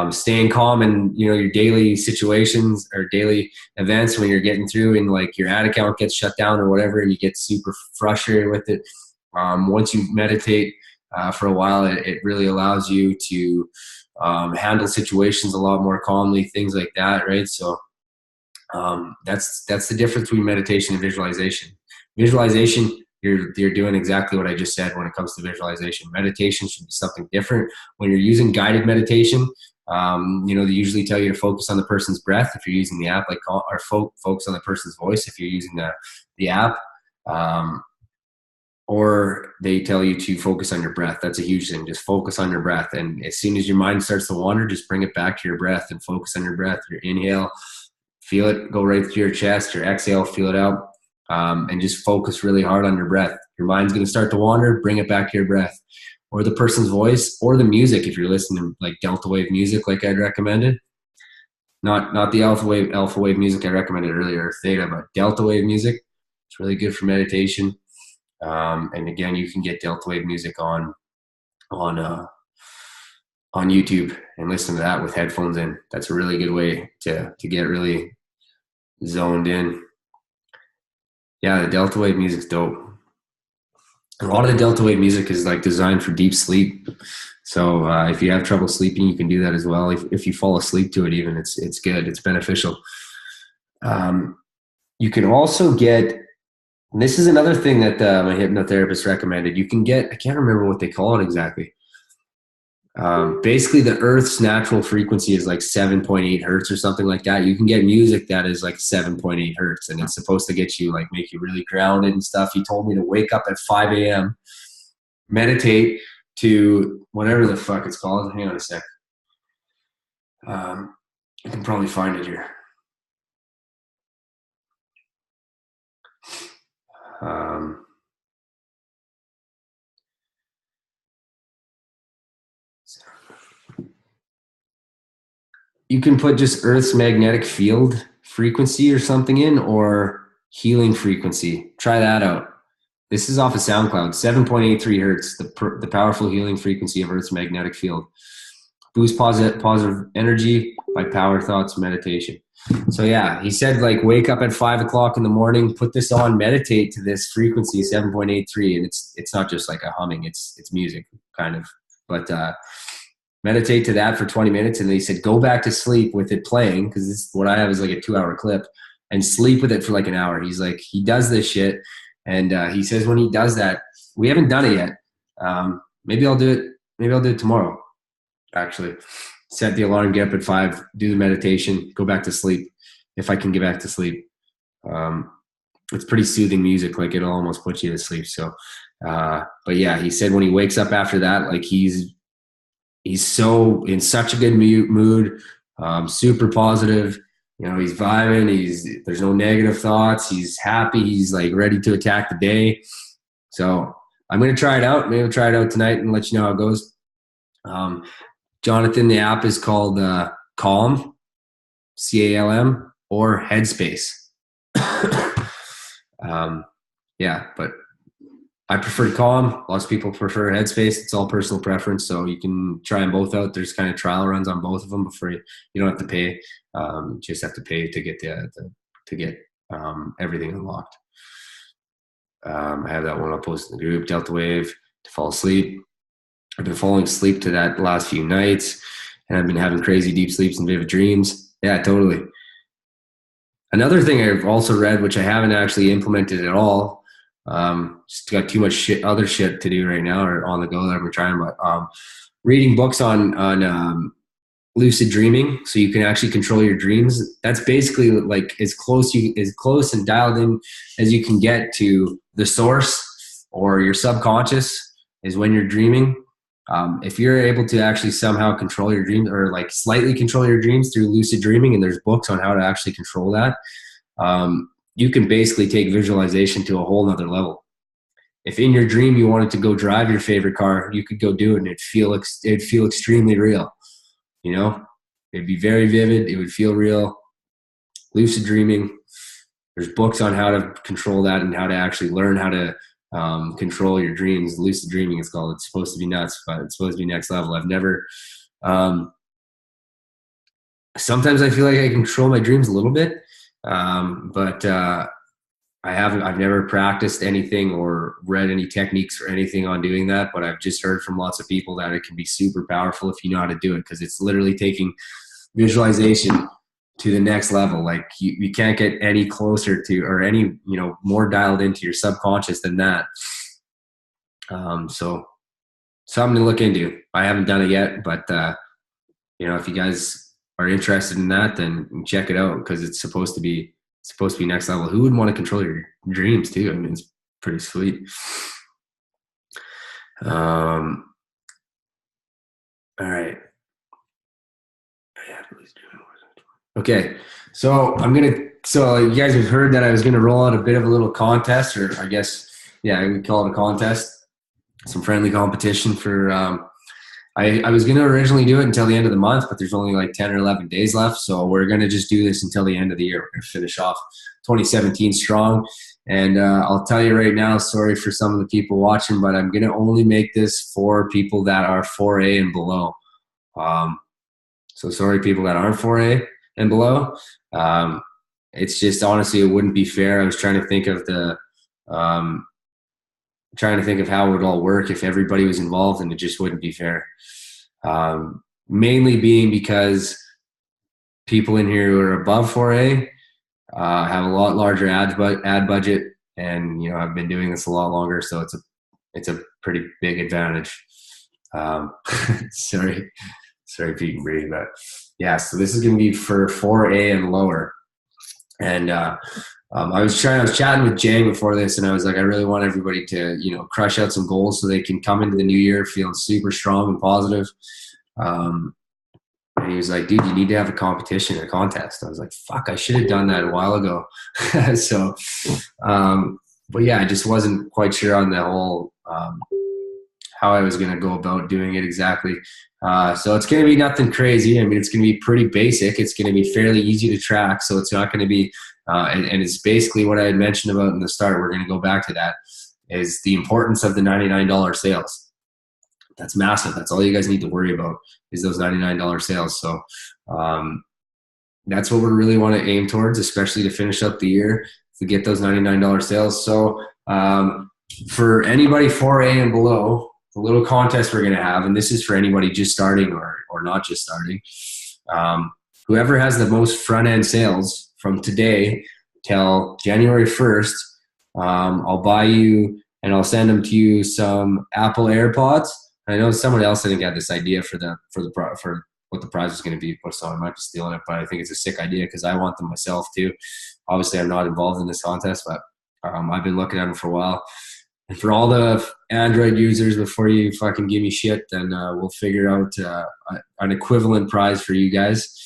staying calm in your daily situations or daily events when you're getting through and like your ad account gets shut down or whatever and you get super frustrated with it. Once you meditate for a while, it really allows you to handle situations a lot more calmly, things like that, right? So that's the difference between meditation and visualization. Visualization, you're doing exactly what I just said when it comes to visualization. Meditation should be something different. When you're using guided meditation, they usually tell you to focus on the person's breath if you're using the app, or focus on the person's voice if you're using the app, or they tell you to focus on your breath. That's a huge thing. Just focus on your breath, and as soon as your mind starts to wander, just bring it back to your breath and focus on your breath. Your inhale, feel it go right through your chest. Your exhale, feel it out, and just focus really hard on your breath. Your mind's going to start to wander. Bring it back to your breath, or the person's voice, or the music. If you're listening to like delta wave music, like I'd recommended, not the alpha wave music I recommended earlier, theta, but delta wave music. It's really good for meditation. And again, you can get delta wave music on YouTube and listen to that with headphones in. That's a really good way to get really zoned in. Yeah, the delta wave music's dope. A lot of the delta wave music is like designed for deep sleep. So if you have trouble sleeping, you can do that as well. If you fall asleep to it, even it's good. It's beneficial. You can also get. And this is another thing that my hypnotherapist recommended. You can get. I can't remember what they call it exactly. Basically, the Earth's natural frequency is like 7.8 hertz or something like that. You can get music that is like 7.8 hertz, and it's supposed to get you make you really grounded and stuff. He told me to wake up at 5 a.m., meditate to whatever the fuck it's called. Hang on a sec. I can probably find it here. You can put just Earth's magnetic field frequency or something in, or healing frequency. Try that out. This is off of SoundCloud. 7.83 hertz, the powerful healing frequency of Earth's magnetic field. Boost positive energy by power thoughts meditation. So yeah, he said wake up at 5 o'clock in the morning, put this on, meditate to this frequency 7.83, and it's not just like a humming, it's music kind of, but meditate to that for 20 minutes, and they said go back to sleep with it playing, because what I have is like a 2-hour clip, and sleep with it for like an hour. He's like, he does this shit, and he says when he does that, we haven't done it yet. Maybe I'll do it. Maybe I'll do it tomorrow. Actually, set the alarm, get up at 5, do the meditation, go back to sleep if I can get back to sleep. It's pretty soothing music, like it'll almost put you to sleep. So, but yeah, he said when he wakes up after that, like he's he's so in such a good mood, super positive. You know, he's vibing. There's no negative thoughts. He's happy. He's like ready to attack the day. So I'm gonna try it out. Maybe I'll try it out tonight and let you know how it goes. Jonathan, the app is called Calm, CALM, or Headspace. Yeah, but I prefer Calm. Lots of people prefer Headspace. It's all personal preference, so you can try them both out. There's kind of trial runs on both of them before you don't have to pay. Just have to pay to get to get everything unlocked. I have that one I'll post in the group. Delta Wave to fall asleep. I've been falling asleep to that the last few nights, and I've been having crazy deep sleeps and vivid dreams. Yeah, totally. Another thing I've also read, which I haven't actually implemented at all, just got too much other shit to do right now or on the go that I'm trying, but reading books on lucid dreaming, so you can actually control your dreams. That's basically like as close and dialed in as you can get to the source or your subconscious is when you're dreaming. If you're able to actually somehow control your dreams or like slightly control your dreams through lucid dreaming, and there's books on how to actually control that, you can basically take visualization to a whole nother level. If in your dream you wanted to go drive your favorite car, you could go do it and it'd feel extremely real. You know, it'd be very vivid. It would feel real. Lucid dreaming. There's books on how to control that and how to actually learn how to control your dreams. Lucid dreaming is called. It's supposed to be nuts, but it's supposed to be next level. I've never. Sometimes I feel like I control my dreams a little bit, but I've never practiced anything or read any techniques or anything on doing that. But I've just heard from lots of people that it can be super powerful if you know how to do it, because it's literally taking visualization to the next level. Like you can't get any closer to or any more dialed into your subconscious than that. So something to look into. I haven't done it yet, but if you guys are interested in that, then check it out, because it's supposed to be next level. Who would want to control your dreams too? I mean, it's pretty sweet. All right. Okay, so you guys have heard that I was gonna roll out a bit of a little contest, or I guess, yeah, we call it a contest, some friendly competition for. I was gonna originally do it until the end of the month, but there's only like 10 or 11 days left, so we're gonna just do this until the end of the year. We're gonna finish off 2017 strong, and I'll tell you right now, sorry for some of the people watching, but I'm gonna only make this for people that are 4A and below. So sorry, people that aren't 4A and below. It's just, honestly, it wouldn't be fair. I was trying to think of how it would all work if everybody was involved, and it just wouldn't be fair. Mainly being because people in here who are above 4A have a lot larger ad budget, and I've been doing this a lot longer, so it's a pretty big advantage. Sorry, Pete and Bree, but yeah. So this is going to be for 4A and lower, and I was chatting with Jay before this, and I was like, I really want everybody to crush out some goals so they can come into the new year feeling super strong and positive. And he was like, dude, you need to have a competition, a contest. I was like, fuck, I should have done that a while ago. So, but yeah, I just wasn't quite sure on the whole how I was going to go about doing it exactly. So it's going to be nothing crazy. I mean, it's going to be pretty basic. It's going to be fairly easy to track. So it's not going to be, and it's basically what I had mentioned about in the start. We're going to go back to that, is the importance of the $99 sales. That's massive. That's all you guys need to worry about, is those $99 sales. So that's what we really want to aim towards, especially to finish up the year, to get those $99 sales. So for anybody 4A and below, the little contest we're going to have, and this is for anybody just starting or not just starting, whoever has the most front end sales from today till January 1st, I'll buy you and I'll send them to you some Apple AirPods. I know someone else, I think, had this idea for what the prize is going to be, so I might be stealing it, but I think it's a sick idea because I want them myself too. Obviously, I'm not involved in this contest, but I've been looking at them for a while. And for all the Android users, before you fucking give me shit, then we'll figure out an equivalent price for you guys.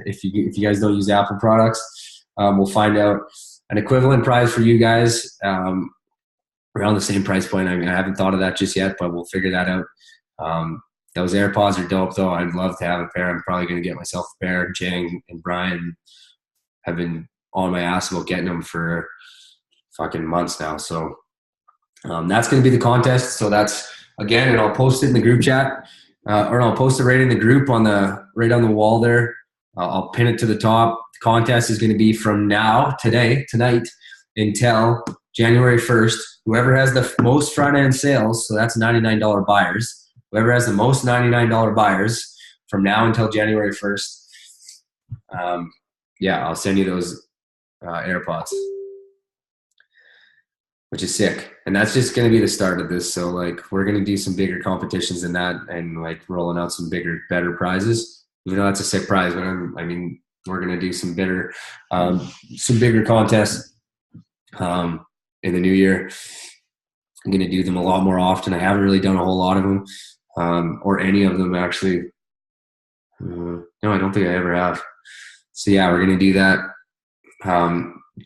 if you guys don't use Apple products, we'll find out an equivalent price for you guys around the same price point. I mean, I haven't thought of that just yet, but we'll figure that out. Those AirPods are dope, though. I'd love to have a pair. I'm probably going to get myself a pair. Jang and Brian have been on my ass about getting them for fucking months now. So that's going to be the contest. So that's, again, and I'll post it in the group chat, or I'll post it right in the group right on the wall there. I'll pin it to the top. The contest is going to be from tonight, until January 1st. Whoever has the most front end sales, so that's $99 buyers. Whoever has the most $99 buyers from now until January 1st, I'll send you those AirPods, which is sick. And that's just going to be the start of this. So like, we're going to do some bigger competitions than that, and like rolling out some bigger, better prizes. Even though that's a sick prize, but we're going to do some bigger contests in the new year. I'm going to do them a lot more often. I haven't really done a whole lot of them, or any of them actually. No, I don't think I ever have. So yeah, we're going to do that.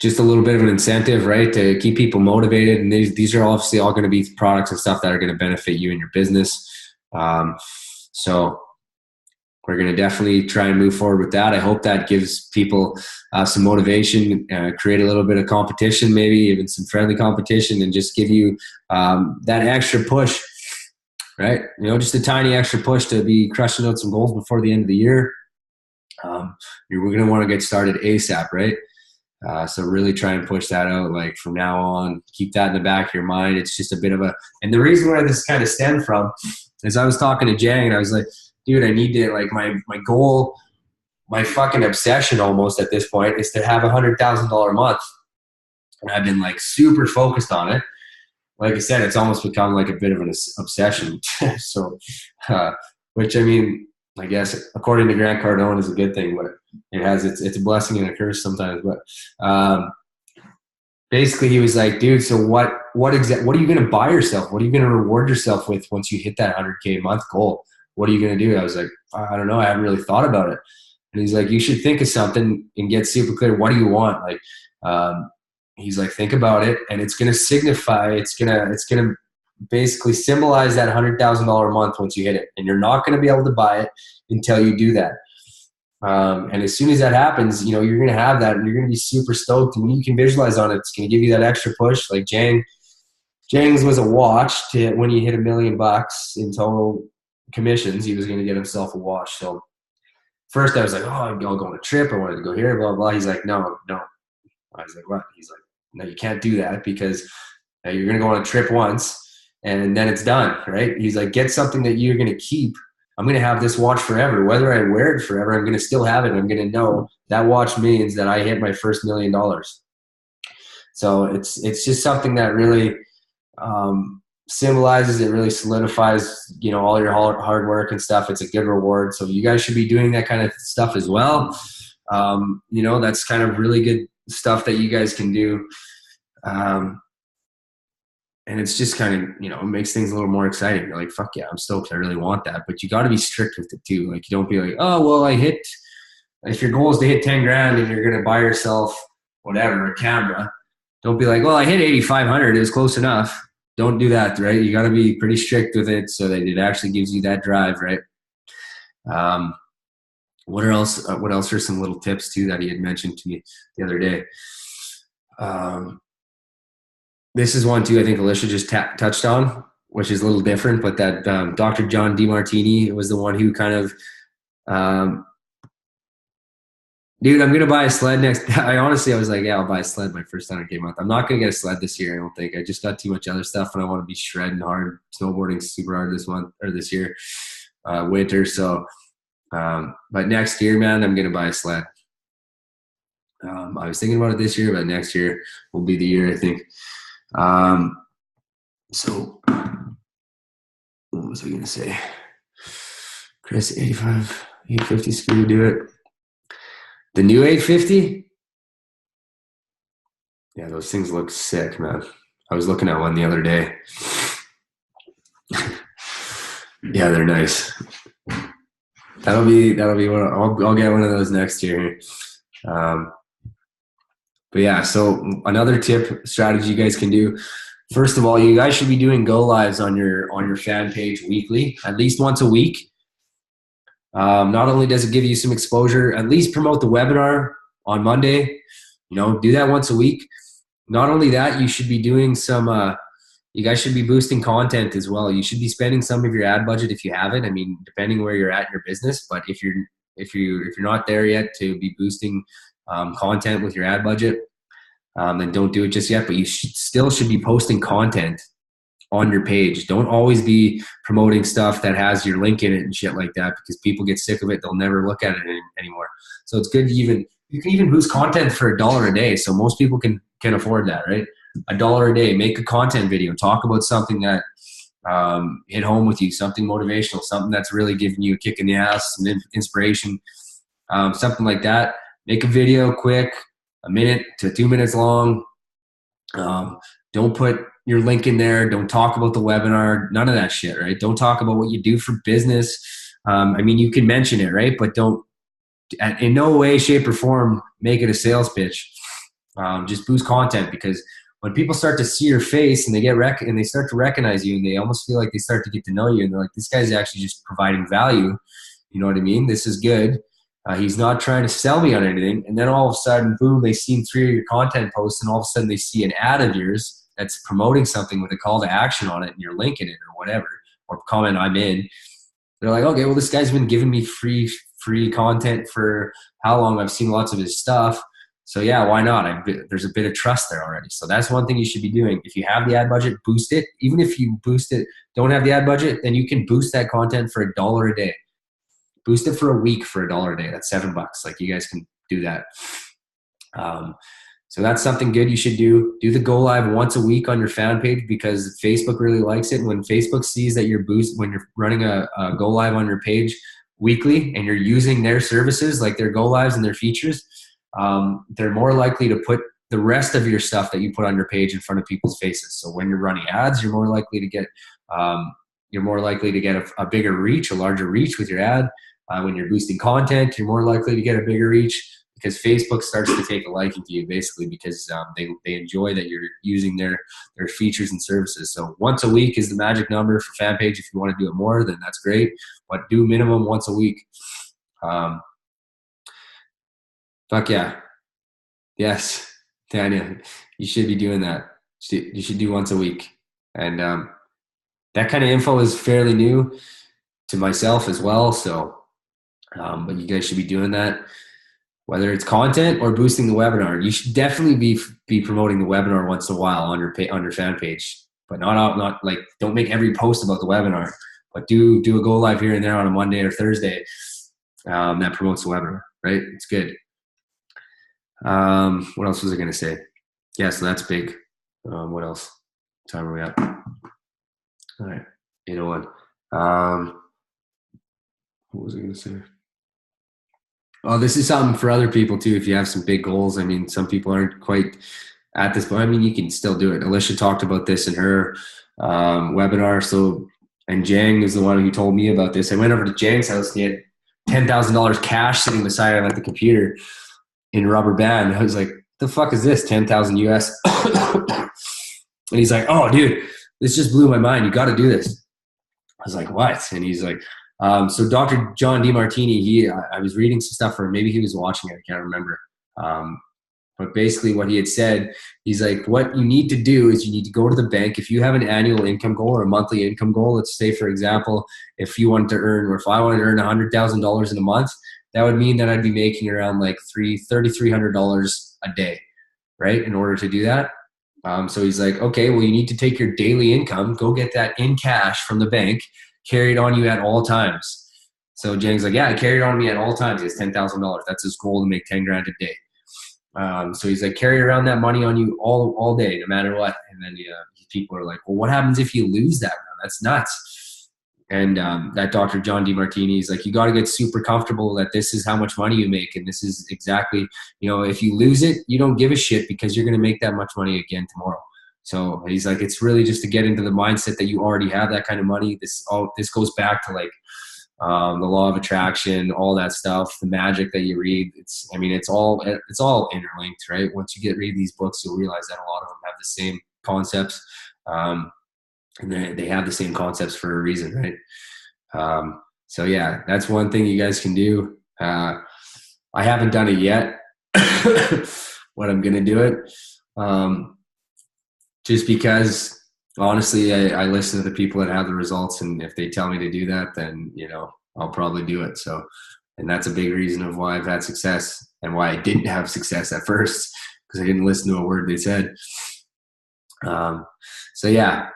Just a little bit of an incentive, right, to keep people motivated. And these are obviously all going to be products and stuff that are going to benefit you and your business. So we're going to definitely try and move forward with that. I hope that gives people some motivation, create a little bit of competition, maybe even some friendly competition, and just give you that extra push, right? Just a tiny extra push to be crushing out some goals before the end of the year. We're going to want to get started ASAP, right? So really try and push that out, like from now on. Keep that in the back of your mind. It's just a bit of and the reason where this kind of stemmed from is I was talking to Jang, and I was like, dude, I need to, like, my goal, my fucking obsession almost at this point is to have $100,000 a month. And I've been like super focused on it. Like I said, it's almost become like a bit of an obsession. So, which, I mean, I guess according to Grant Cardone is a good thing, but it's a blessing and a curse sometimes. But basically he was like, dude, so what are you going to buy yourself? What are you going to reward yourself with once you hit that 100K a month goal? What are you going to do? I was like, I don't know. I haven't really thought about it. And he's like, you should think of something and get super clear. What do you want? Like, he's like, think about it, and it's going to signify, it's going to basically symbolize that $100,000 a month once you hit it. And you're not going to be able to buy it until you do that. And as soon as that happens, you're going to have that, and you're going to be super stoked. And when you can visualize on it, it's going to give you that extra push. Like Jang's was a watch to when he hit $1 million in total commissions, he was going to get himself a watch. So first I was like, I'll go on a trip. I wanted to go here, blah, blah. He's like, no. I was like, what? He's like, no, you can't do that, because you're going to go on a trip once and then it's done, right? He's like, get something that you're going to keep. I'm going to have this watch forever. Whether I wear it forever, I'm going to still have it. I'm going to know that watch means that I hit my first $1 million. So it's just something that really symbolizes, it really solidifies, all your hard work and stuff. It's a good reward. So you guys should be doing that kind of stuff as well. That's kind of really good stuff that you guys can do. And it's just kind of, it makes things a little more exciting. You're like, fuck yeah, I'm stoked. I really want that. But you got to be strict with it too. Like, you don't be like, oh, well, if your goal is to hit 10 grand and you're going to buy yourself whatever, a camera, don't be like, well, I hit 8,500. It was close enough. Don't do that, right? You got to be pretty strict with it so that it actually gives you that drive, right? What else are some little tips too that he had mentioned to me the other day? This is one too, I think Alicia just touched on, which is a little different, but that Dr. John DeMartini was the one who kind of, dude, I'm going to buy a sled next. I was like, yeah, I'll buy a sled my first 100K month. I'm not going to get a sled this year, I don't think. I just got too much other stuff, and I want to be shredding hard, snowboarding super hard this year, winter. So, but next year, man, I'm going to buy a sled. I was thinking about it this year, but next year will be the year, I think. So what was I going to say? Chris, 850 screw to do it. The new 850? Yeah, those things look sick, man. I was looking at one the other day. Yeah, they're nice. That'll be one. I'll get one of those next year. But yeah, so another tip strategy you guys can do. First of all, you guys should be doing go lives on your fan page weekly, at least once a week. Not only does it give you some exposure, at least promote the webinar on Monday. Do that once a week. Not only that, you should be doing some. You guys should be boosting content as well. You should be spending some of your ad budget if you haven't. I mean, depending where you're at in your business, but if you're not there yet to be boosting content with your ad budget, then don't do it just yet. But you still should be posting content on your page. Don't always be promoting stuff that has your link in it and shit like that, because people get sick of it. They'll never look at it anymore. So it's good. You can even boost content for $1 a day. So most people can afford that, right? $1 a day. Make a content video. Talk about something that hit home with you, something motivational, something that's really giving you a kick in the ass, some inspiration, something like that. Make a video quick, 1 minute to 2 minutes long. Don't put your link in there. Don't talk about the webinar. None of that shit, right? Don't talk about what you do for business. I mean, you can mention it, right? But don't, in no way, shape, or form, make it a sales pitch. Just boost content, because when people start to see your face and they start to recognize you, and they almost feel like they start to get to know you, and they're like, this guy's actually just providing value. You know what I mean? This is good. He's not trying to sell me on anything. And then all of a sudden, boom, they've seen 3 of your content posts, and all of a sudden they see an ad of yours that's promoting something with a call to action on it, and you're linking it or whatever, or comment I'm in. They're like, okay, well, this guy's been giving me free content for how long? I've seen lots of his stuff. So yeah, why not? There's a bit of trust there already. So that's one thing you should be doing. If you have the ad budget, boost it. Even if you boost it, don't have the ad budget, then you can boost that content for $1 a day. Boost it for a week for $1 a day. That's $7. Like, you guys can do that. So that's something good you should do. Do the go live once a week on your fan page, because Facebook really likes it. When Facebook sees that when you're running a go live on your page weekly and you're using their services, like their go lives and their features, they're more likely to put the rest of your stuff that you put on your page in front of people's faces. So when you're running ads, you're more likely to get a bigger reach, a larger reach with your ad. When you're boosting content, you're more likely to get a bigger reach, because Facebook starts to take a liking to you, basically, because they enjoy that you're using their features and services. So once a week is the magic number for fan page. If you want to do it more, then that's great, but do minimum once a week. Fuck yeah. Yes, Tanya, you should be doing that. You should do once a week. And that kind of info is fairly new to myself as well. So, but you guys should be doing that, whether it's content or boosting the webinar. You should definitely be promoting the webinar once in a while on your fan page, but not like, don't make every post about the webinar, but do a go live here and there on a Monday or Thursday that promotes the webinar, right? It's good. What else was I going to say? Yeah, so that's big. What else? What time are we at? All right, 8:01. What was I going to say? Oh, this is something for other people too. If you have some big goals, I mean, some people aren't quite at this point. I mean, you can still do it. Alicia talked about this in her webinar. So, and Jang is the one who told me about this. I went over to Jang's house and he had $10,000 cash sitting beside him at the computer in a rubber band. I was like, the fuck is this? 10,000 US. And he's like, oh dude, this just blew my mind. You got to do this. I was like, what? And he's like, so Dr. John DeMartini, I was reading some stuff, or maybe he was watching it. I can't remember. But basically what he had said, he's like, what you need to do is you need to go to the bank. If you have an annual income goal or a monthly income goal, let's say, for example, if I wanted to earn $100,000 in a month, that would mean that I'd be making around like $3,300 a day, right? In order to do that. So he's like, okay, well, you need to take your daily income, go get that in cash from the bank, carry it on you at all times. So Jang's like, yeah, I carry it on me at all times. He has $10,000. That's his goal, to make 10 grand a day. So he's like, carry around that money on you all day, no matter what. And then people are like, well, what happens if you lose that? That's nuts. And that Dr. John DeMartini is like, you got to get super comfortable that this is how much money you make. And this is exactly, if you lose it, you don't give a shit, because you're going to make that much money again tomorrow. So he's like, it's really just to get into the mindset that you already have that kind of money. This goes back to like the law of attraction, all that stuff, the magic that you read. It's all interlinked, right? Once you read these books, you'll realize that a lot of them have the same concepts, and they have the same concepts for a reason, right? So yeah, that's one thing you guys can do. I haven't done it yet, but I'm gonna do it. Just because honestly, I listen to the people that have the results, and if they tell me to do that, then, I'll probably do it. So, and that's a big reason of why I've had success and why I didn't have success at first, because I didn't listen to a word they said. So yeah,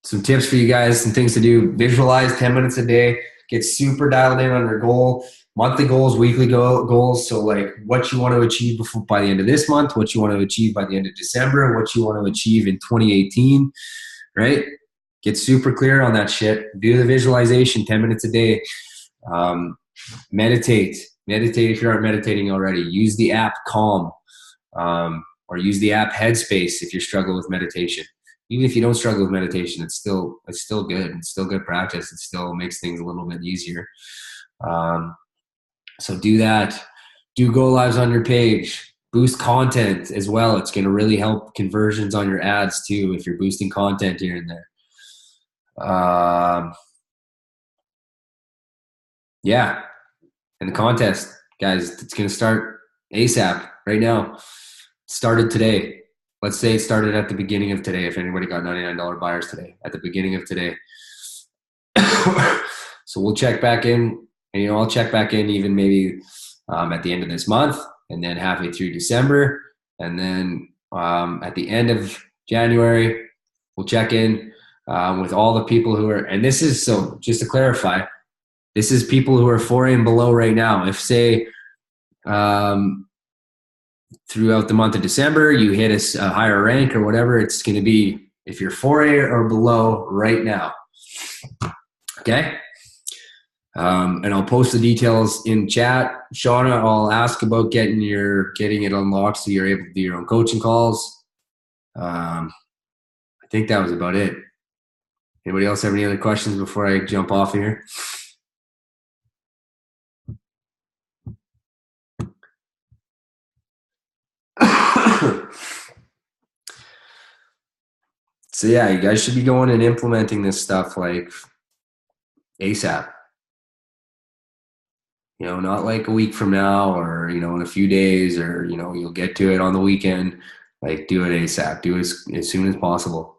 some tips for you guys, some things to do: visualize 10 minutes a day, get super dialed in on your goal. Monthly goals, weekly goals. So like what you want to achieve by the end of this month, what you want to achieve by the end of December, what you want to achieve in 2018, right? Get super clear on that shit. Do the visualization 10 minutes a day. Meditate if you aren't meditating already. Use the app Calm, or use the app Headspace if you struggle with meditation. Even if you don't struggle with meditation, it's still good. It's still good practice. It still makes things a little bit easier. So do that. Do go lives on your page. Boost content as well. It's going to really help conversions on your ads too if you're boosting content here and there. Yeah. And the contest, guys, it's going to start ASAP right now. Started today. Let's say it started at the beginning of today. If anybody got $99 buyers today, at the beginning of today. So we'll check back in. And, I'll check back in even maybe at the end of this month, and then halfway through December. And then at the end of January, we'll check in with all the people who are, and this is, so just to clarify, this is people who are 4A and below right now. If say throughout the month of December, you hit a higher rank or whatever, it's going to be if you're 4A or below right now. Okay. And I'll post the details in chat. Shauna, I'll ask about getting it unlocked so you're able to do your own coaching calls. I think that was about it. Anybody else have any other questions before I jump off here? So yeah, you guys should be going and implementing this stuff like ASAP. Not like a week from now or, in a few days, or, you'll get to it on the weekend. Like, do it ASAP. Do it as soon as possible.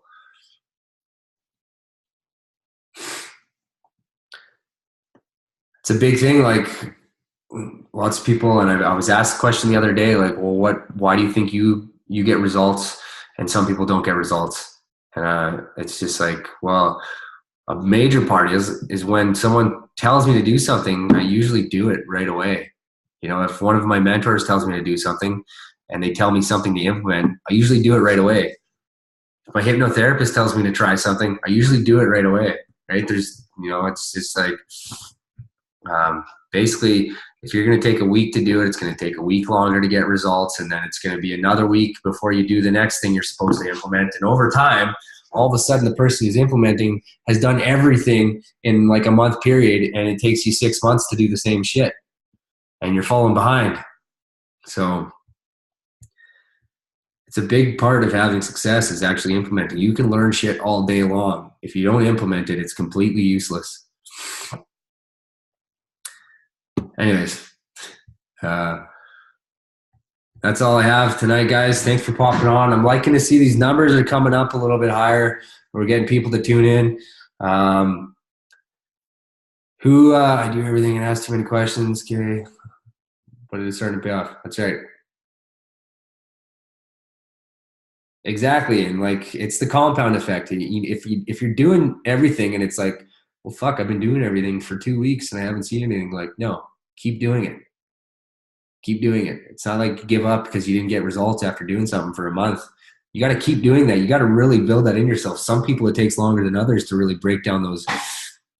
It's a big thing. Like, lots of people, and I was asked a question the other day, like, well, why do you think you get results and some people don't get results? And it's just like, well, a major part is when someone tells me to do something, I usually do it right away. If one of my mentors tells me to do something and they tell me something to implement, I usually do it right away. If my hypnotherapist tells me to try something, I usually do it right away, right? There's, it's just like, basically, if you're going to take a week to do it, it's going to take a week longer to get results. And then it's going to be another week before you do the next thing you're supposed to implement. And over time, all of a sudden the person who's implementing has done everything in like a month period, and it takes you 6 months to do the same shit and you're falling behind. So it's a big part of having success is actually implementing. You can learn shit all day long. If you don't implement it, it's completely useless. Anyways, that's all I have tonight, guys. Thanks for popping on. I'm liking to see these numbers are coming up a little bit higher. We're getting people to tune in. I do everything and ask too many questions. Okay, but it is starting to pay off. That's right. Exactly, and like it's the compound effect. If you're doing everything and it's like, well, fuck, I've been doing everything for 2 weeks and I haven't seen anything. Like, no, keep doing it. Keep doing it. It's not like you give up because you didn't get results after doing something for a month. You got to keep doing that. You got to really build that in yourself. Some people, it takes longer than others to really break down those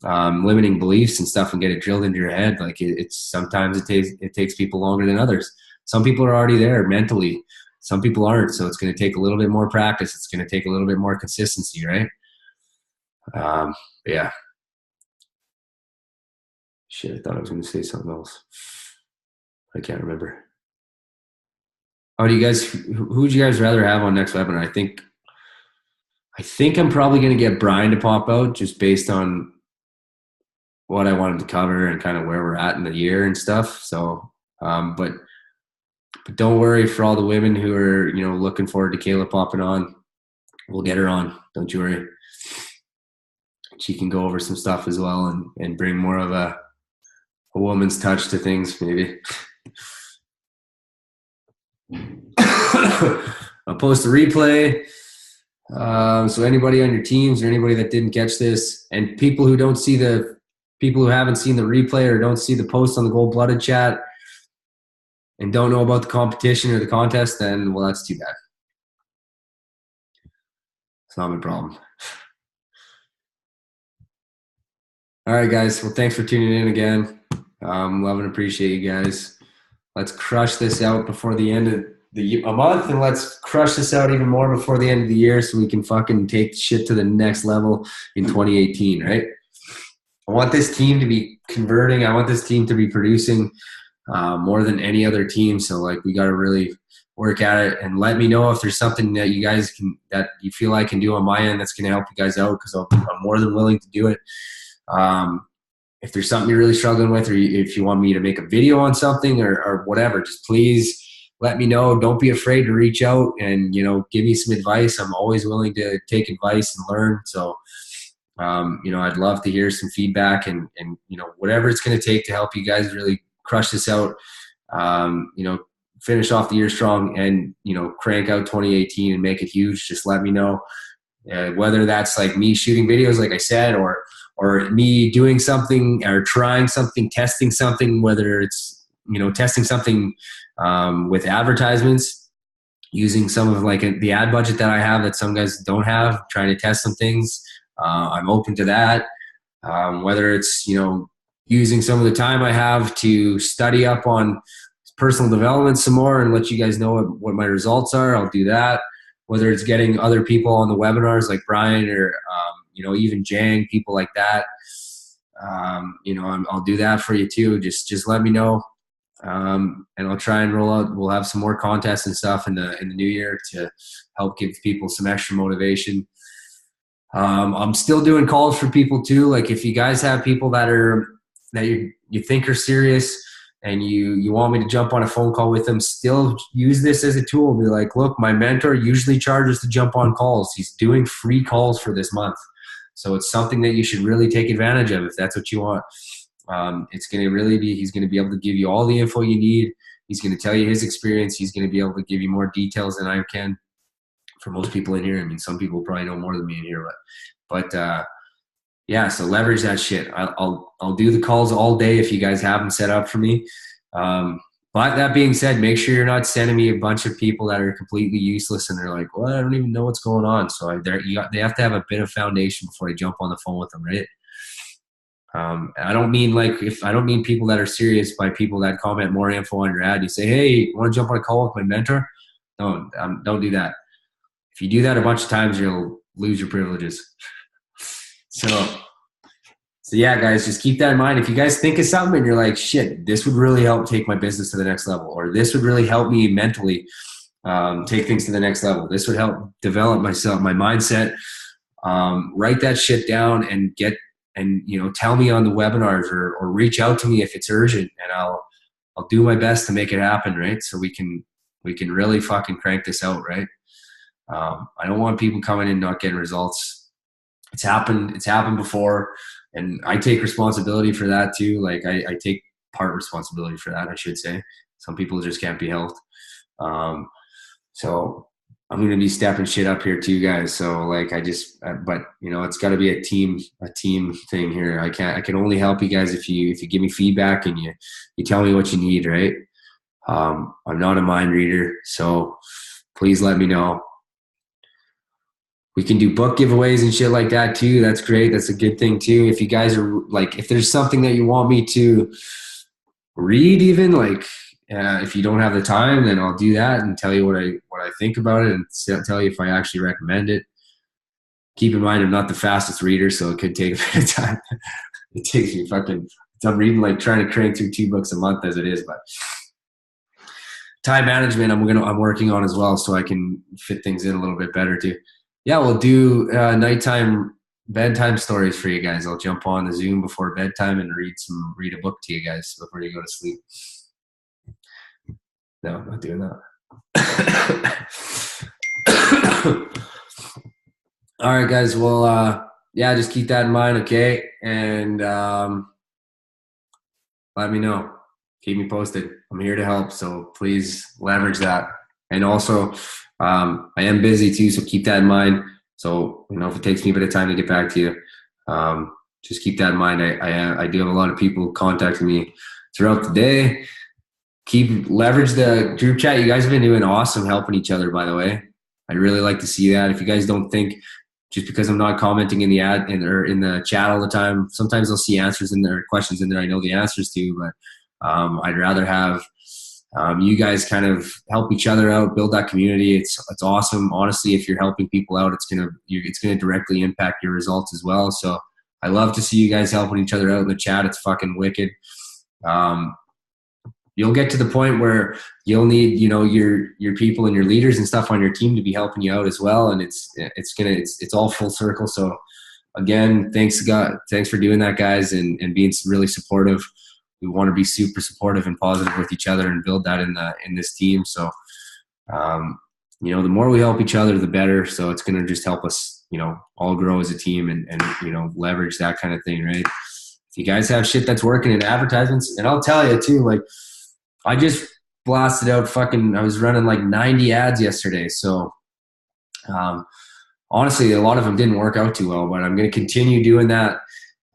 limiting beliefs and stuff and get it drilled into your head. Like sometimes it takes people longer than others. Some people are already there mentally. some people aren't. So it's going to take a little bit more practice. It's going to take a little bit more consistency, right? Yeah. Shit, I thought I was going to say something else. I can't remember. Oh, who would you guys rather have on next webinar? I think I'm probably going to get Brian to pop out just based on what I wanted to cover and kind of where we're at in the year and stuff. So, but don't worry for all the women who are, looking forward to Kayla popping on. We'll get her on. Don't you worry. She can go over some stuff as well and bring more of a woman's touch to things, maybe. I'll post the replay. So anybody on your teams or anybody that didn't catch this, and people who haven't seen the replay or don't see the post on the Gold Blooded chat and don't know about the competition or the contest, then, well, that's too bad. It's not my problem. All right, guys. Well, thanks for tuning in again. Love and appreciate you guys. Let's crush this out before the end of a month, and let's crush this out even more before the end of the year so we can fucking take shit to the next level in 2018, right? I want this team to be converting. I want this team to be producing more than any other team. So, we got to really work at it, and let me know if there's something that you guys that you feel I can do on my end that's going to help you guys out, because I'm more than willing to do it. If there's something you're really struggling with, or if you want me to make a video on something or whatever, just please let me know. Don't be afraid to reach out and, give me some advice. I'm always willing to take advice and learn. So, I'd love to hear some feedback and whatever it's going to take to help you guys really crush this out, finish off the year strong and, crank out 2018 and make it huge. Just let me know, whether that's like me shooting videos, like I said, or me doing something or trying something, testing something, whether it's, testing something with advertisements, using some of the ad budget that I have that some guys don't have, trying to test some things. I'm open to that. Whether it's, using some of the time I have to study up on personal development some more and let you guys know what my results are, I'll do that. Whether it's getting other people on the webinars like Brian or, even Jang, people like that, I'll do that for you too. Just let me know. And I'll try and roll out. We'll have some more contests and stuff in the new year to help give people some extra motivation. I'm still doing calls for people too. Like if you guys have people that you think are serious and you want me to jump on a phone call with them, still use this as a tool. Be like, look, my mentor usually charges to jump on calls. He's doing free calls for this month. So it's something that you should really take advantage of if that's what you want. It's going to really be, he's going to be able to give you all the info you need. He's going to tell you his experience. He's going to be able to give you more details than I can for most people in here. I mean, some people probably know more than me in here, but yeah, so leverage that shit. I'll do the calls all day if you guys have them set up for me. But that being said, make sure you're not sending me a bunch of people that are completely useless and they're like, well, I don't even know what's going on. So they have to have a bit of foundation before I jump on the phone with them, right? I don't mean people that are serious by people that comment more info on your ad. You say, hey, you want to jump on a call with my mentor? Don't do that. If you do that a bunch of times, you'll lose your privileges. So yeah, guys, just keep that in mind. If you guys think of something and you're like, shit, this would really help take my business to the next level, or this would really help me mentally take things to the next level. This would help develop my mindset. Write that shit down and tell me on the webinars or reach out to me if it's urgent, and I'll do my best to make it happen, right? So we can really fucking crank this out, right? I don't want people coming in not getting results. It's happened before, and I take responsibility for that too. Like I take part responsibility for that, I should say. Some people just can't be helped. So I'm going to be stepping shit up here too, guys. So but it's got to be a team thing here. I can only help you guys if you give me feedback and you tell me what you need, right? I'm not a mind reader, so please let me know. We can do book giveaways and shit like that too. That's great. That's a good thing too. If you guys are if there's something that you want me to read, even if you don't have the time, then I'll do that and tell you what I think about it and tell you if I actually recommend it. Keep in mind, I'm not the fastest reader, so it could take a bit of time. It takes me I'm reading like trying to crank through 2 books a month as it is, but time management I'm working on as well, so I can fit things in a little bit better too. Yeah, we'll do nighttime bedtime stories for you guys. I'll jump on the Zoom before bedtime and read a book to you guys before you go to sleep. No, I'm not doing that. All right, guys. Well, yeah, just keep that in mind, okay? And let me know. Keep me posted. I'm here to help, so please leverage that. And also, I am busy too, so keep that in mind. So, if it takes me a bit of time to get back to you, just keep that in mind. I do have a lot of people contacting me throughout the day. Leverage the group chat. You guys have been doing awesome helping each other, by the way. I'd really like to see that. If you guys don't think just because I'm not commenting in the in the chat all the time, sometimes I'll see answers in there, questions in there I know the answers to, but I'd rather have you guys kind of help each other out, build that community. It's awesome. Honestly, if you're helping people out, it's gonna directly impact your results as well. So I love to see you guys helping each other out in the chat. It's fucking wicked. You'll get to the point where you'll need, your people and your leaders and stuff on your team to be helping you out as well. And it's all full circle. So again, thanks for doing that, guys, and being really supportive. We want to be super supportive and positive with each other and build that in this team. So, the more we help each other, the better. So it's going to just help us, all grow as a team and leverage that kind of thing. Right. If you guys have shit that's working in advertisements, and I'll tell you too, like, I just blasted out I was running like 90 ads yesterday. So honestly, a lot of them didn't work out too well, but I'm going to continue doing that,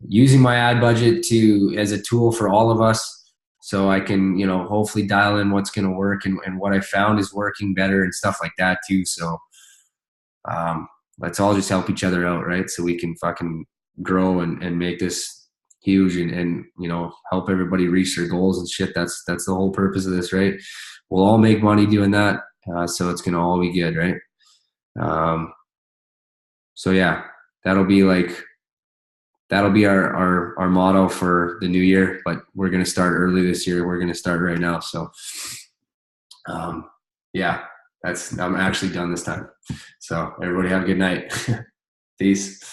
using my ad budget as a tool for all of us. So I can, hopefully dial in what's going to work and what I found is working better and stuff like that too. So let's all just help each other out, right? So we can fucking grow and make this huge and help everybody reach their goals and shit. That's the whole purpose of this, right? We'll all make money doing that, so it's gonna all be good, right? So yeah, that'll be our motto for the new year, but we're gonna start early this year. We're gonna start right now. So yeah, I'm actually done this time. So everybody have a good night. Peace.